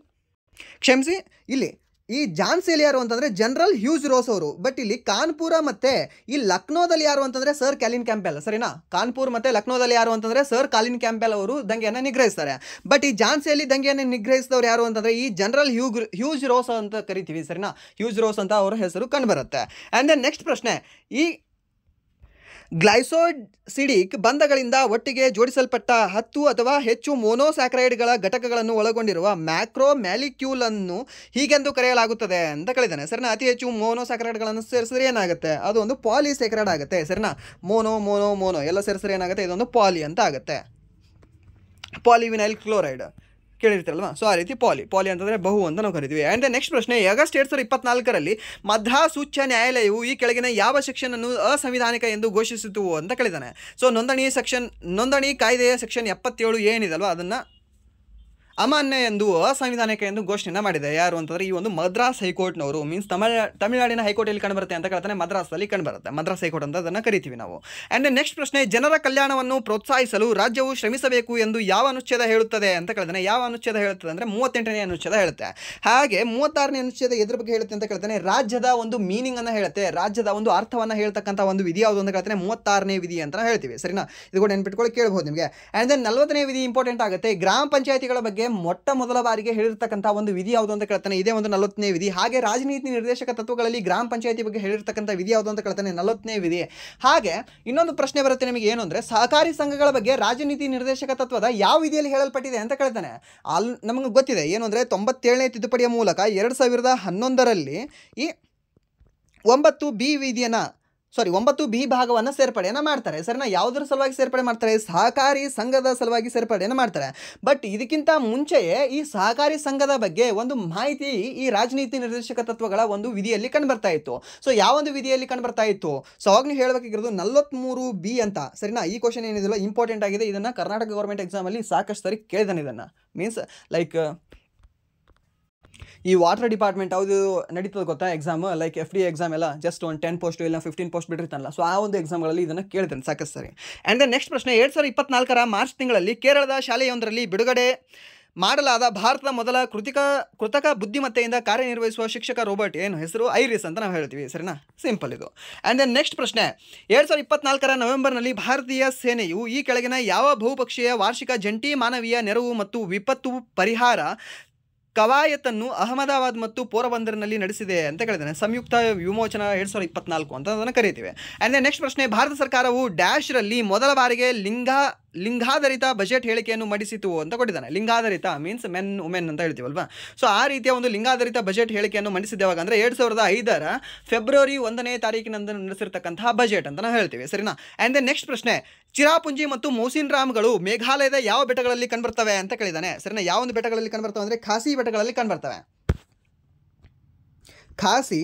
Speaker 1: ಕ್ಷಮಿಸಿ, ಇಲ್ಲಿ ಈ ಝಾನ್ಸಿಯಲ್ಲಿ ಯಾರು ಅಂತಂದರೆ ಜನರಲ್ ಹ್ಯೂಸ್ ರೋಸ್ ಅವರು. ಬಟ್ ಇಲ್ಲಿ ಕಾನ್ಪುರ ಮತ್ತು ಈ ಲಕ್ನೋದಲ್ಲಿ ಯಾರು ಅಂತಂದರೆ ಸರ್ ಕಾಲಿನ್ ಕ್ಯಾಂಪೆಲ್, ಸರಿನಾ. ಕಾನ್ಪುರ್ ಮತ್ತು ಲಕ್ನೋದಲ್ಲಿ ಯಾರು ಅಂತಂದರೆ ಸರ್ ಕಾಲಿನ್ ಕ್ಯಾಂಪೆಲ್ ಅವರು ದಂಗೆಯನ್ನು ನಿಗ್ರಹಿಸ್ತಾರೆ. ಬಟ್ ಈ ಝಾನ್ಸಿಯಲ್ಲಿ ದಂಗೆಯನ್ನು ನಿಗ್ರಹಿಸಿದವರು ಯಾರು ಅಂತಂದರೆ ಈ ಜನರಲ್ ಹ್ಯೂಸ್ ರೋಸ್ ಅಂತ ಕರಿತೀವಿ, ಸರಿನಾ. ಹ್ಯೂಸ್ ರೋಸ್ ಅಂತ ಅವರ ಹೆಸರು ಕಂಡುಬರುತ್ತೆ. ಆ್ಯಂಡ್ ದೆನ್ ನೆಕ್ಸ್ಟ್ ಪ್ರಶ್ನೆ, ಈ ಗ್ಲೈಸೋಸಿಡಿಕ್ ಬಂಧಗಳಿಂದ ಒಟ್ಟಿಗೆ ಜೋಡಿಸಲ್ಪಟ್ಟ 10 ಅಥವಾ ಹೆಚ್ಚು ಮೊನೋಸ್ಯಾಕ್ರೈಡ್ಗಳ ಘಟಕಗಳನ್ನು ಒಳಗೊಂಡಿರುವ ಮ್ಯಾಕ್ರೋ ಮ್ಯಾಲಿಕ್ಯೂಲನ್ನು ಹೀಗೆಂದು ಕರೆಯಲಾಗುತ್ತದೆ ಅಂತ ಕೇಳಿದ್ದಾನೆ, ಸರಿನಾ. ಅತಿ ಹೆಚ್ಚು ಮೊನೋಸ್ಯಾಕ್ರೈಡ್ಗಳನ್ನು ಸೇರಿಸಿದ್ರೆ ಏನಾಗುತ್ತೆ, ಅದು ಒಂದು ಪಾಲಿಸ್ಯಾಕ್ರೈಡ್ ಆಗುತ್ತೆ, ಸರಿನಾ. ಮೋನೋ ಎಲ್ಲ ಸೇರಿಸಿದ್ರೆ ಏನಾಗುತ್ತೆ, ಇದೊಂದು ಪಾಲಿ ಅಂತ ಆಗುತ್ತೆ, ಪಾಲಿವಿನೈಲ್ ಕ್ಲೋರೈಡ್ ಕೇಳಿರ್ತೀರಲ್ವಾ. ಸೊ ಆ ರೀತಿ ಪಾಲಿ ಅಂತಂದರೆ ಬಹು ಅಂತ ನಾವು ಕರಿತೀವಿ. ಆ್ಯಂಡ್ ನೆಕ್ಸ್ಟ್ ಪ್ರಶ್ನೆ, ಆಗಸ್ಟ್ 2024ರಲ್ಲಿ ಮದ್ರಾಸ್ ಉಚ್ಚ ನ್ಯಾಯಾಲಯವು ಈ ಕೆಳಗಿನ ಯಾವ ಸೆಕ್ಷನನ್ನು ಅಸಂವಿಧಾನಿಕ ಎಂದು ಘೋಷಿಸಿತು ಅಂತ ಕೇಳಿದ್ದಾನೆ. ಸೊ ನೋಂದಣಿ ಕಾಯ್ದೆಯ ಸೆಕ್ಷನ್ 77 ಏನಿದಲ್ವ ಅಮಾನ್ಯ ಎಂದು ಅಸಂವಿಧಾನಿಕ ಎಂದು ಘೋಷಣೆ ಮಾಡಿದೆ. ಯಾರು ಅಂತಂದ್ರೆ ಈ ಒಂದು ಮದ್ರಾಸ್ ಹೈಕೋರ್ಟ್ನವರು. ಮೀನ್ಸ್ ತಮಿಳುನಾಡಿನ ಹೈಕೋರ್ಟಲ್ಲಿ ಕಂಡುಬರುತ್ತೆ ಅಂತ ಹೇಳ್ತಾನೆ, ಮದ್ರಾಸಲ್ಲಿ ಕಂಡುಬರುತ್ತೆ. ಮದ್ರಾಸ್ ಹೈಕೋರ್ಟ್ ಅಂತ ಅದನ್ನು ಕರಿತೀವಿ ನಾವು. ಆ್ಯಂಡ್ ನೆಕ್ಸ್ಟ್ ಪ್ರಶ್ನೆ, ಜನರ ಕಲ್ಯಾಣವನ್ನು ಪ್ರೋತ್ಸಾಹಿಸಲು ರಾಜ್ಯವು ಶ್ರಮಿಸಬೇಕು ಎಂದು ಯಾವ ಅನುಚ್ಛೇದ ಹೇಳುತ್ತದೆ ಅಂತ ಕೇಳ್ತಾನೆ. ಯಾವ ಅನುಚ್ಛೇದ ಹೇಳುತ್ತದೆ ಅಂದರೆ 38ನೇ ಅನುಚ್ಛೇದ ಹೇಳುತ್ತೆ. ಹಾಗೆ 36ನೇ ಅನುಚ್ಛೇದ ಎದ್ರ ಬಗ್ಗೆ ಹೇಳುತ್ತೆ ಅಂತ ಕೇಳ್ತಾನೆ, ರಾಜ್ಯದ ಒಂದು ಮೀನಿಂಗ್ ಅನ್ನು ಹೇಳುತ್ತೆ, ರಾಜ್ಯದ ಒಂದು ಅರ್ಥವನ್ನು ಹೇಳ್ತಕ್ಕಂಥ ಒಂದು ವಿಧಿ ಯಾವುದು ಅಂತ ಕೇಳ್ತಾನೆ, 36ನೇ ವಿಧಿ ಅಂತ ಹೇಳ್ತೀವಿ. ಸರಿನಾ, ಇದು ಕೂಡ ನೆನ್ಪಿಟ್ಕೊಳ್ಳಿ, ಕೇಳ್ಬೋದು ನಿಮಗೆ. ಆ್ಯಂಡ್ ದೆನ್ 40ನೇ ವಿಧಿ ಇಂಪಾರ್ಟೆಂಟ್ ಆಗುತ್ತೆ. ಗ್ರಾಮ ಪಂಚಾಯತಿಗಳ ಬಗ್ಗೆ ಮೊಟ್ಟ ಮೊದಲ ಬಾರಿಗೆ ಹೇಳಿರ್ತಕ್ಕಂಥ ಒಂದು ವಿಧಿ ಯಾವುದು ಅಂತ ಕೇಳ್ತಾನೆ, ಇದೇ ಒಂದು 40ನೇ ವಿಧಿ. ಹಾಗೆ ರಾಜನೀತಿ ನಿರ್ದೇಶಕ ತತ್ವಗಳಲ್ಲಿ ಗ್ರಾಮ ಪಂಚಾಯತಿ ಬಗ್ಗೆ ಹೇಳಿರ್ತಕ್ಕಂಥ ವಿಧಿ ಯಾವುದು ಅಂತ ಕೇಳ್ತಾನೆ, 40ನೇ ವಿಧಿ. ಹಾಗೆ ಇನ್ನೊಂದು ಪ್ರಶ್ನೆ ಬರುತ್ತೆ ನಿಮಗೆ, ಏನು ಅಂದರೆ ಸಹಕಾರಿ ಸಂಘಗಳ ಬಗ್ಗೆ ರಾಜನೀತಿ ನಿರ್ದೇಶಕ ತತ್ವದ ಯಾವ ವಿಧಿಯಲ್ಲಿ ಹೇಳಲ್ಪಟ್ಟಿದೆ ಅಂತ ಕೇಳ್ತಾನೆ. ನಮಗೆ ಗೊತ್ತಿದೆ ಏನು ಅಂದರೆ 97ನೇ ತಿದ್ದುಪಡಿಯ ಮೂಲಕ 2011ರಲ್ಲಿ ಈ 9B ವಿಧಿಯನ್ನು 9B ಭಾಗವನ್ನು ಸೇರ್ಪಡೆಯನ್ನು ಮಾಡ್ತಾರೆ. ಸರಿನಾ, ಯಾವುದರ ಸಲುವಾಗಿ ಸೇರ್ಪಡೆ ಮಾಡ್ತಾರೆ, ಸಹಕಾರಿ ಸಂಘದ ಸಲುವಾಗಿ ಸೇರ್ಪಡೆಯನ್ನು ಮಾಡ್ತಾರೆ. ಬಟ್ ಇದಕ್ಕಿಂತ ಮುಂಚೆಯೇ ಈ ಸಹಕಾರಿ ಸಂಘದ ಬಗ್ಗೆ ಒಂದು ಮಾಹಿತಿ ಈ ರಾಜನೀತಿ ನಿರ್ದೇಶಕ ತತ್ವಗಳ ಒಂದು ವಿಧಿಯಲ್ಲಿ ಕಂಡುಬರ್ತಾ ಇತ್ತು. ಸೊ ಯಾವೊಂದು ವಿಧಿಯಲ್ಲಿ ಕಂಡುಬರ್ತಾ ಇತ್ತು, ಸೊ ಅವಾಗ ನೀವು ಹೇಳಬೇಕಾಗಿರೋದು 43B ಅಂತ. ಸರಿನಾ, ಈ ಕ್ವಶನ್ ಏನಿದೆಯಲ್ಲ ಇಂಪಾರ್ಟೆಂಟ್ ಆಗಿದೆ. ಇದನ್ನು ಕರ್ನಾಟಕ ಗೌರ್ಮೆಂಟ್ ಎಕ್ಸಾಮಲ್ಲಿ ಸಾಕಷ್ಟು ಸರಿ ಕೇಳಿದಾನೆ. ಇದನ್ನು ಮೀನ್ಸ್ ಲೈಕ್ ಈ ವಾಟರ್ ಡಿಪಾರ್ಟ್ಮೆಂಟ್ ಯಾವುದು ನಡೀತದೆ ಗೊತ್ತಾ ಎಕ್ಸಾಮ್, ಲೈಕ್ FD ಎಕ್ಸಾಮ್ ಎಲ್ಲ ಜಸ್ಟ್ ಒಂದು 10 ಪೋಸ್ಟ್ ಇಲ್ಲ 15 ಪೋಸ್ಟ್ ಬಿಟ್ಟಿರ್ತಾನಲ್ಲ, ಸೊ ಆ ಒಂದು ಎಕ್ಸಾಮ್ಗಳಲ್ಲಿ ಇದನ್ನು ಕೇಳ್ತೇನೆ ಸಾಕಷ್ಟು ಸರಿ. ಆ್ಯಂಡ್ ದೆನ್ ನೆಕ್ಸ್ಟ್ ಪ್ರಶ್ನೆ, 2024ರ ಮಾರ್ಚ್ ತಿಂಗಳಲ್ಲಿ ಕೇರಳದ ಶಾಲೆಯೊಂದರಲ್ಲಿ ಬಿಡುಗಡೆ ಮಾಡಲಾದ ಭಾರತದ ಮೊದಲ ಕೃತಕ ಬುದ್ಧಿಮತ್ತೆಯಿಂದ ಕಾರ್ಯನಿರ್ವಹಿಸುವ ಶಿಕ್ಷಕ ರೋಬೋಟ್ ಏನು ಹೆಸರು, ಐರಿಸ್ ಅಂತ ನಾವು ಹೇಳ್ತೀವಿ. ಸರಿನಾ, ಸಿಂಪಲ್ ಇದು. ಆ್ಯಂಡ್ ದೆನ್ ನೆಕ್ಸ್ಟ್ ಪ್ರಶ್ನೆ, 2024ರ ನವೆಂಬರ್ನಲ್ಲಿ ಭಾರತೀಯ ಸೇನೆಯು ಈ ಕೆಳಗಿನ ಯಾವ ಬಹುಪಕ್ಷೀಯ ವಾರ್ಷಿಕ ಜಂಟಿ ಮಾನವೀಯ ನೆರವು ಮತ್ತು ವಿಪತ್ತು ಪರಿಹಾರ ಕವಾಯತನ್ನು ಅಹಮದಾಬಾದ್ ಮತ್ತು ಪೋರಬಂದರ್ನಲ್ಲಿ ನಡೆಸಿದೆ ಅಂತ ಕೇಳಿದ್ದಾನೆ. ಸಂಯುಕ್ತ ವಿಮೋಚನಾ 2024 ಅಂತ ಅದನ್ನು ಕರೀತೀವಿ. ಆ್ಯಂಡ್ ನೆಕ್ಸ್ಟ್ ಪ್ರಶ್ನೆ, ಭಾರತ ಸರ್ಕಾರವು ಡ್ಯಾಶ್ರಲ್ಲಿ ಮೊದಲ ಬಾರಿಗೆ ಲಿಂಗಾಧಾರಿತ ಬಜೆಟ್ ಹೇಳಿಕೆಯನ್ನು ಮಂಡಿಸಿತು ಅಂತ ಕೊಟ್ಟಿದ್ದಾನೆ. ಲಿಂಗಾಧಾರಿತ ಮೀನ್ಸ್ ಮೆನ್ ವುಮೆನ್ ಅಂತ ಹೇಳ್ತೀವಲ್ವಾ. ಸೊ ಆ ರೀತಿಯ ಒಂದು ಲಿಂಗಾಧಾರಿತ ಬಜೆಟ್ ಹೇಳಿಕೆಯನ್ನು ಮಂಡಿಸಿದ್ದೇವಾಗ ಅಂದರೆ 2005ರ ಫೆಬ್ರವರಿ 1ನೇ ತಾರೀಕಿನಂದು ನಡೆಸಿರ್ತಕ್ಕಂತಹ ಬಜೆಟ್ ಅಂತ ನಾವು ಹೇಳ್ತೀವಿ. ಸರಿನಾ. ಆ್ಯಂಡ್ ದೆನ್ ನೆಕ್ಸ್ಟ್ ಪ್ರಶ್ನೆ, ಚಿರಾಪುಂಜಿ ಮತ್ತು ಮೌಸಿನ್ ರಾಮ್ಗಳು ಮೇಘಾಲಯದ ಯಾವ ಬೆಟ್ಟಗಳಲ್ಲಿ ಕಂಡುಬರ್ತವೆ ಅಂತ ಕೇಳಿದ್ದಾನೆ. ಸರಿನಾ, ಯಾವ ಒಂದು ಬೆಟ್ಟಗಳಲ್ಲಿ ಕಂಡುಬರ್ತವೆ ಅಂದರೆ ಖಾಸಿ ಬೆಟ್ಟಗಳಲ್ಲಿ ಕಂಡುಬರ್ತವೆ. ಖಾಸಿ,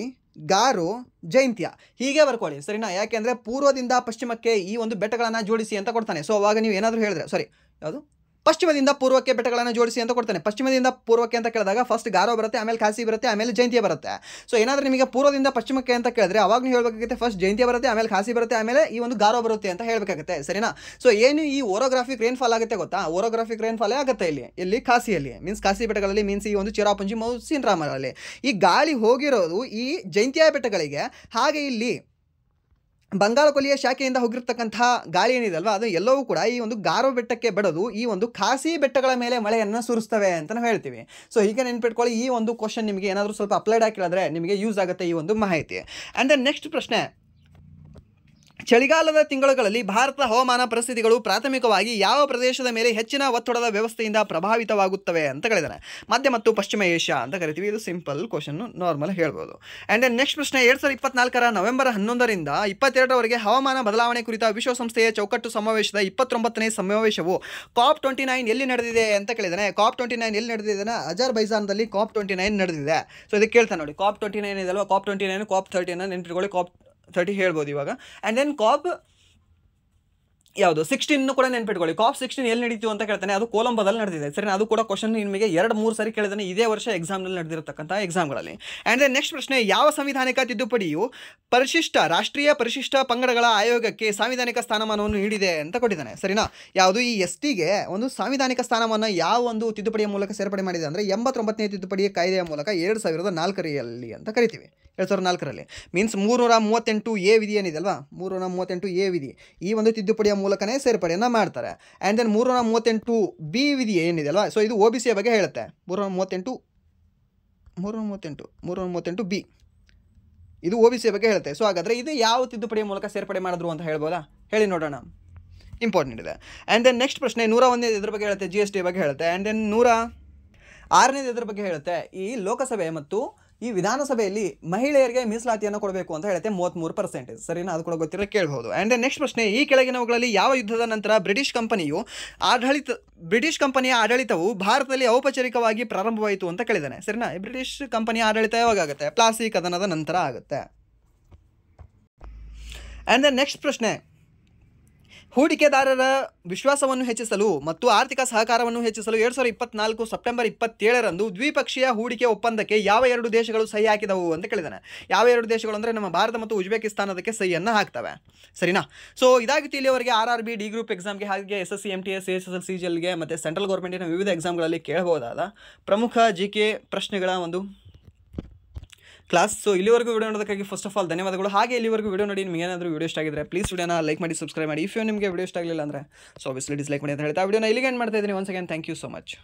Speaker 1: ಗಾರೋ, ಜೈಂತ್ಯ ಹೀಗೆ ಬರ್ಕೊಳ್ಳಿ. ಸರಿನಾ, ಯಾಕೆಂದರೆ ಪೂರ್ವದಿಂದ ಪಶ್ಚಿಮಕ್ಕೆ ಈ ಒಂದು ಬೆಟ್ಟಗಳನ್ನು ಜೋಡಿಸಿ ಅಂತ ಕೊಡ್ತಾನೆ. ಸೊ ಅವಾಗ ನೀವು ಏನಾದರೂ ಹೇಳಿದ್ರೆ ಯಾವುದು ಪಶ್ಚಿಮದಿಂದ ಪೂರ್ವಕ್ಕೆ ಬೆಟ್ಟಗಳನ್ನು ಜೋಡಿಸಿ ಅಂತ ಕೊಡ್ತಾನೆ. ಪಶ್ಚಿಮದಿಂದ ಪೂರ್ವಕ್ಕೆ ಅಂತ ಕೇಳಿದಾಗ ಫಸ್ಟ್ ಗಾರೋ ಬರುತ್ತೆ, ಆಮೇಲೆ ಖಾಸಿ ಬರುತ್ತೆ, ಆಮೇಲೆ ಜೈಂತ್ಯ ಬರುತ್ತೆ. ಸೊ ಏನಾದರೂ ನಿಮಗೆ ಪೂರ್ವದಿಂದ ಪಶ್ಚಿಮಕ್ಕೆ ಅಂತ ಕೇಳಿದ್ರೆ ಅವಾಗ ನೀವು ಹೇಳಬೇಕಾಗುತ್ತೆ ಫಸ್ಟ್ ಜೈಂತ್ಯ ಬರುತ್ತೆ, ಆಮೇಲೆ ಖಾಸಿ ಬರುತ್ತೆ, ಆಮೇಲೆ ಈ ಒಂದು ಗಾರೋ ಬರುತ್ತೆ ಅಂತ ಹೇಳಬೇಕಾಗುತ್ತೆ. ಸರಿನಾ. ಸೊ ಏನು ಈ ಓರೋಗ್ರಾಫಿಕ್ ರೇನ್ಫಾಲ್ ಆಗುತ್ತೆ ಗೊತ್ತಾ, ಓರೋಗ್ರಾಫಿಕ್ ರೇನ್ಫಾಲೇ ಆಗುತ್ತೆ ಇಲ್ಲಿ ಖಾಸಿಯಲ್ಲಿ, ಮೀನ್ಸ್ ಖಾಸಿ ಬೆಟ್ಟಗಳಲ್ಲಿ, ಮೀನ್ಸ್ ಈ ಒಂದು ಚಿರಾಪುಂಜಿ ಮೌಸಿನ್ ರಾಮಗಳಲ್ಲಿ. ಈ ಗಾಳಿ ಹೋಗಿರೋದು ಈ ಜೈಂತ್ಯ ಬೆಟ್ಟಗಳಿಗೆ. ಹಾಗೆ ಇಲ್ಲಿ ಬಂಗಾಳ ಕೊಲ್ಲಿಯ ಶಾಖೆಯಿಂದ ಹೋಗಿರ್ತಕ್ಕಂಥ ಗಾಳಿ ಏನಿದೆಲ್ವಾ ಅದು ಎಲ್ಲವೂ ಕೂಡ ಈ ಒಂದು ಗಾರೋ ಬೆಟ್ಟಕ್ಕೆ ಬಡದು ಈ ಒಂದು ಖಾಸಿ ಬೆಟ್ಟಗಳ ಮೇಲೆ ಮಳೆಯನ್ನು ಸುರಿಸ್ತವೆ ಅಂತ ನಾವು ಹೇಳ್ತೀವಿ. ಸೊ ಹೀಗೆ ನೆನ್ಪಿಟ್ಕೊಳ್ಳಿ, ಈ ಒಂದು ಕ್ವಶನ್ ನಿಮಗೆ ಏನಾದರೂ ಸ್ವಲ್ಪ ಅಪ್ಲೈಡ್ ಆಗಿ ಕೇಳಿದ್ರೆ ನಿಮಗೆ ಯೂಸ್ ಆಗುತ್ತೆ ಈ ಒಂದು ಮಾಹಿತಿ. ಆ್ಯಂಡ್ ದೆನ್ ನೆಕ್ಸ್ಟ್ ಪ್ರಶ್ನೆ, ಚಳಿಗಾಲದ ತಿಂಗಳುಗಳಲ್ಲಿ ಭಾರತದ ಹವಾಮಾನ ಪರಿಸ್ಥಿತಿಗಳು ಪ್ರಾಥಮಿಕವಾಗಿ ಯಾವ ಪ್ರದೇಶದ ಮೇಲೆ ಹೆಚ್ಚಿನ ಒತ್ತಡದ ವ್ಯವಸ್ಥೆಯಿಂದ ಪ್ರಭಾವಿತವಾಗುತ್ತವೆ ಅಂತ ಕೇಳಿದಾನೆ. ಮಧ್ಯ ಮತ್ತು ಪಶ್ಚಿಮ ಏಷ್ಯಾ ಅಂತ ಕರಿತೀವಿ. ಇದು ಸಿಂಪಲ್ ಕ್ವಶನ್ನು, ನಾರ್ಮಲ್ ಹೇಳ್ಬೋದು. ಆ್ಯಂಡ್ ದೆನ್ ನೆಕ್ಸ್ಟ್ ಪ್ರಶ್ನೆ, 2024ರ ನವೆಂಬರ್ 11ರಿಂದ 22ರವರೆಗೆ ಹವಾಮಾನ ಬದಲಾವಣೆ ಕುರಿತ ವಿಶ್ವಸಂಸ್ಥೆಯ ಚೌಕಟ್ಟು ಸಮಾವೇಶದ 29ನೇ ಸಮಾವೇಶವು COP29 ಎಲ್ಲಿ ನಡೆದಿದೆ ಅಂತ ಕೇಳಿದಾನೆ. COP29 ಎಲ್ಲಿ ನಡೆದಿದೆ? ಅಜರ್ಬೈಜಾನ್ದಲ್ಲಿ COP29 ನಡೆದಿದೆ. ಸೊ ಇದಕ್ಕೆ ಕೇಳ್ತಾನೆ ನೋಡಿ, COP29 ಇದಲ್ವಾ, COP29 COP30 ನೆನ್ಪಿಟ್ಕೊಳ್ಳಿ, COP30 ಹೇಳ್ಬೋದು ಇವಾಗ. ಆ್ಯಂಡ್ ದೆನ್ COP ಯಾವುದು 16 ಕೂಡ ನೆನ್ಪಿಟ್ಕೊಳ್ಳಿ. COP16 ಎಲ್ಲಿ ನಡೀತು ಅಂತ ಕೇಳ್ತಾನೆ, ಅದು ಕೊಲಂಬೋದಲ್ಲಿ ನಡೆದಿದೆ. ಸರಿ, ಅದು ಕೂಡ ಕ್ವಶನ್ ನಿಮಗೆ 2-3 ಸರಿ ಕೇಳಿದಾನೆ ಇದೇ ವರ್ಷ ಎಕ್ಸಾಮ್ನಲ್ಲಿ ನಡೆದಿರತಕ್ಕಂಥ ಎಕ್ಸಾಮ್ಗಳಲ್ಲಿ. ಆ್ಯಂಡ್ ದೆನ್ ನೆಕ್ಸ್ಟ್ ಪ್ರಶ್ನೆ, ಯಾವ ಸಂವಿಧಾನಿಕ ತಿದ್ದುಪಡಿಯು ರಾಷ್ಟ್ರೀಯ ಪರಿಶಿಷ್ಟ ಪಂಗಡಗಳ ಆಯೋಗಕ್ಕೆ ಸಾಂವಿಧಾನಿಕ ಸ್ಥಾನಮಾನವನ್ನು ನೀಡಿದೆ ಅಂತ ಕೊಟ್ಟಿದ್ದಾನೆ. ಸರಿನಾ, ಯಾವುದು ಈ STಗೆ ಒಂದು ಸಾಂವಿಧಾನಿಕ ಸ್ಥಾನಮಾನ ಯಾವ ಒಂದು ತಿದ್ದುಪಡಿಯ ಮೂಲಕ ಸೇರ್ಪಡೆ ಮಾಡಿದೆ ಅಂದರೆ 89ನೇ ತಿದ್ದುಪಡಿಯ ಕಾಯ್ದೆಯ ಮೂಲಕ 2004ರಲ್ಲಿ ಅಂತ ಕರಿತೀವಿ. 2004ರಲ್ಲಿ ಮೀನ್ಸ್ 338A ವಿಧಿ ಏನಿದೆ ಅಲ್ವಾ, 338A ವಿಧಿ ಈ ಒಂದು ತಿದ್ದುಪಡಿಯ ಮೂಲಕನೇ ಸೇರ್ಪಡೆಯನ್ನು ಮಾಡ್ತಾರೆ. ಆ್ಯಂಡ್ ದೆನ್ 338B ವಿಧಿ ಏನಿದೆ ಅಲ್ವಾ, ಸೊ ಇದು OBCಯ ಬಗ್ಗೆ ಹೇಳುತ್ತೆ. 338B ಇದು OBCಯ ಬಗ್ಗೆ ಹೇಳುತ್ತೆ. ಸೊ ಹಾಗಾದರೆ ಇದು ಯಾವ ತಿದ್ದುಪಡಿಯ ಮೂಲಕ ಸೇರ್ಪಡೆ ಮಾಡಿದ್ರು ಅಂತ ಹೇಳ್ಬೋದಾ, ಹೇಳಿ ನೋಡೋಣ, ಇಂಪಾರ್ಟೆಂಟ್ ಇದೆ. ಆ್ಯಂಡ್ ದೆನ್ ನೆಕ್ಸ್ಟ್ ಪ್ರಶ್ನೆ, 101ನೇ ಇದ್ರ ಬಗ್ಗೆ ಹೇಳುತ್ತೆ, GST ಬಗ್ಗೆ ಹೇಳುತ್ತೆ. ಆ್ಯಂಡ್ ದೆನ್ 106ನೇ ಇದ್ರ ಬಗ್ಗೆ ಹೇಳುತ್ತೆ, ಈ ಲೋಕಸಭೆ ಮತ್ತು ಈ ವಿಧಾನಸಭೆಯಲ್ಲಿ ಮಹಿಳೆಯರಿಗೆ ಮೀಸಲಾತಿಯನ್ನು ಕೊಡಬೇಕು ಅಂತ ಹೇಳುತ್ತೆ 33%. ಸರಿನಾ, ಅದು ಕೂಡ ಗೊತ್ತಿರೋ ಕೇಳಬಹುದು. ಆ್ಯಂಡ್ ನೆಕ್ಸ್ಟ್ ಪ್ರಶ್ನೆ, ಈ ಕೆಳಗಿನವುಗಳಲ್ಲಿ ಯಾವ ಯುದ್ಧದ ನಂತರ ಬ್ರಿಟಿಷ್ ಕಂಪನಿಯ ಆಡಳಿತವು ಭಾರತದಲ್ಲಿ ಔಪಚಾರಿಕವಾಗಿ ಪ್ರಾರಂಭವಾಯಿತು ಅಂತ ಕೇಳಿದ್ದಾನೆ. ಸರಿನಾ, ಬ್ರಿಟಿಷ್ ಕಂಪನಿಯ ಆಡಳಿತ ಯಾವಾಗ ಆಗುತ್ತೆ? ಪ್ಲಾಸಿ ಕದನದ ನಂತರ ಆಗುತ್ತೆ. ಆ್ಯಂಡ್ ನೆಕ್ಸ್ಟ್ ಪ್ರಶ್ನೆ, ಹೂಡಿಕೆದಾರರ ವಿಶ್ವಾಸವನ್ನು ಹೆಚ್ಚಿಸಲು ಮತ್ತು ಆರ್ಥಿಕ ಸಹಕಾರವನ್ನು ಹೆಚ್ಚಿಸಲು 2024 ಸೆಪ್ಟೆಂಬರ್ 27ರಂದು ದ್ವಿಪಕ್ಷೀಯ ಹೂಡಿಕೆ ಒಪ್ಪಂದಕ್ಕೆ ಯಾವ 2 ದೇಶಗಳು ಸಹಿ ಹಾಕಿದವು ಅಂತ ಕೇಳಿದಾನೆ. ಯಾವ 2 ದೇಶಗಳು ಅಂದರೆ ನಮ್ಮ ಭಾರತ ಮತ್ತು ಉಜ್ಬೇಕಿಸ್ತಾನ ಅದಕ್ಕೆ ಸಹಿಯನ್ನು ಹಾಕ್ತವೆ. ಸರಿನಾ? ಸೊ ಇದಾಗಿತ್ತು ಇಲ್ಲಿವರೆಗೆ RRB ಡಿ ಗ್ರೂಪ್ ಎಕ್ಸಾಮ್ಗೆ, ಹಾಗೆ SSC MTS CSSL CGLಗೆ ಮತ್ತು ಸೆಂಟ್ರಲ್ ಗೌರ್ಮೆಂಟಿನ ವಿವಿಧ ಎಕ್ಸಾಮ್ಗಳಲ್ಲಿ ಕೇಳಬಹುದಾದ ಪ್ರಮುಖ GK ಪ್ರಶ್ನೆಗಳ ಒಂದು ಕ್ಲಾಸ್. ಸೊ ಇಲ್ಲಿವರೆಗೂ ವಿಡಿಯೋ ನೋಡೋದಕ್ಕಾಗಿ ಫಸ್ಟ್ ಆಫ್ ಆಲ್ ಧನ್ಯವಾದಗಳು. ಹಾಗೆ ಇಲ್ಲಿವರೆಗೂ ವಿಡಿಯೋ ನೋಡಿ ನಿಮಗೆ ಏನಾದರೂ ವಿಡಿಯೋ ಇಷ್ಟ ಆಗಿದ್ರೆ ಪ್ಲೀಸ್ ವಿಡಿಯೋನ ಲೈಕ್ ಮಾಡಿ, ಸಬ್ಸ್ಕ್ರೈಬ್ ಮಾಡಿ. ಇಫ್ ನಿಮಗೆ ವಿಡಿಯೋ ಇಷ್ಟ ಆಗಲಿಲ್ಲ ಅಂದರೆ ಸೊ ಆಬ್ವಿಯಸ್ಲಿ ಡಿಸ್ಲೈಕ್ ಮಾಡಿ ಅಂತ ಹೇಳ್ತಾ ವಿಡಿಯೋನ ಇಲ್ಲಿಗೆ ಎಂಡ್ ಮಾಡ್ತಾ ಇದ್ದೀನಿ. Once again thank you so much.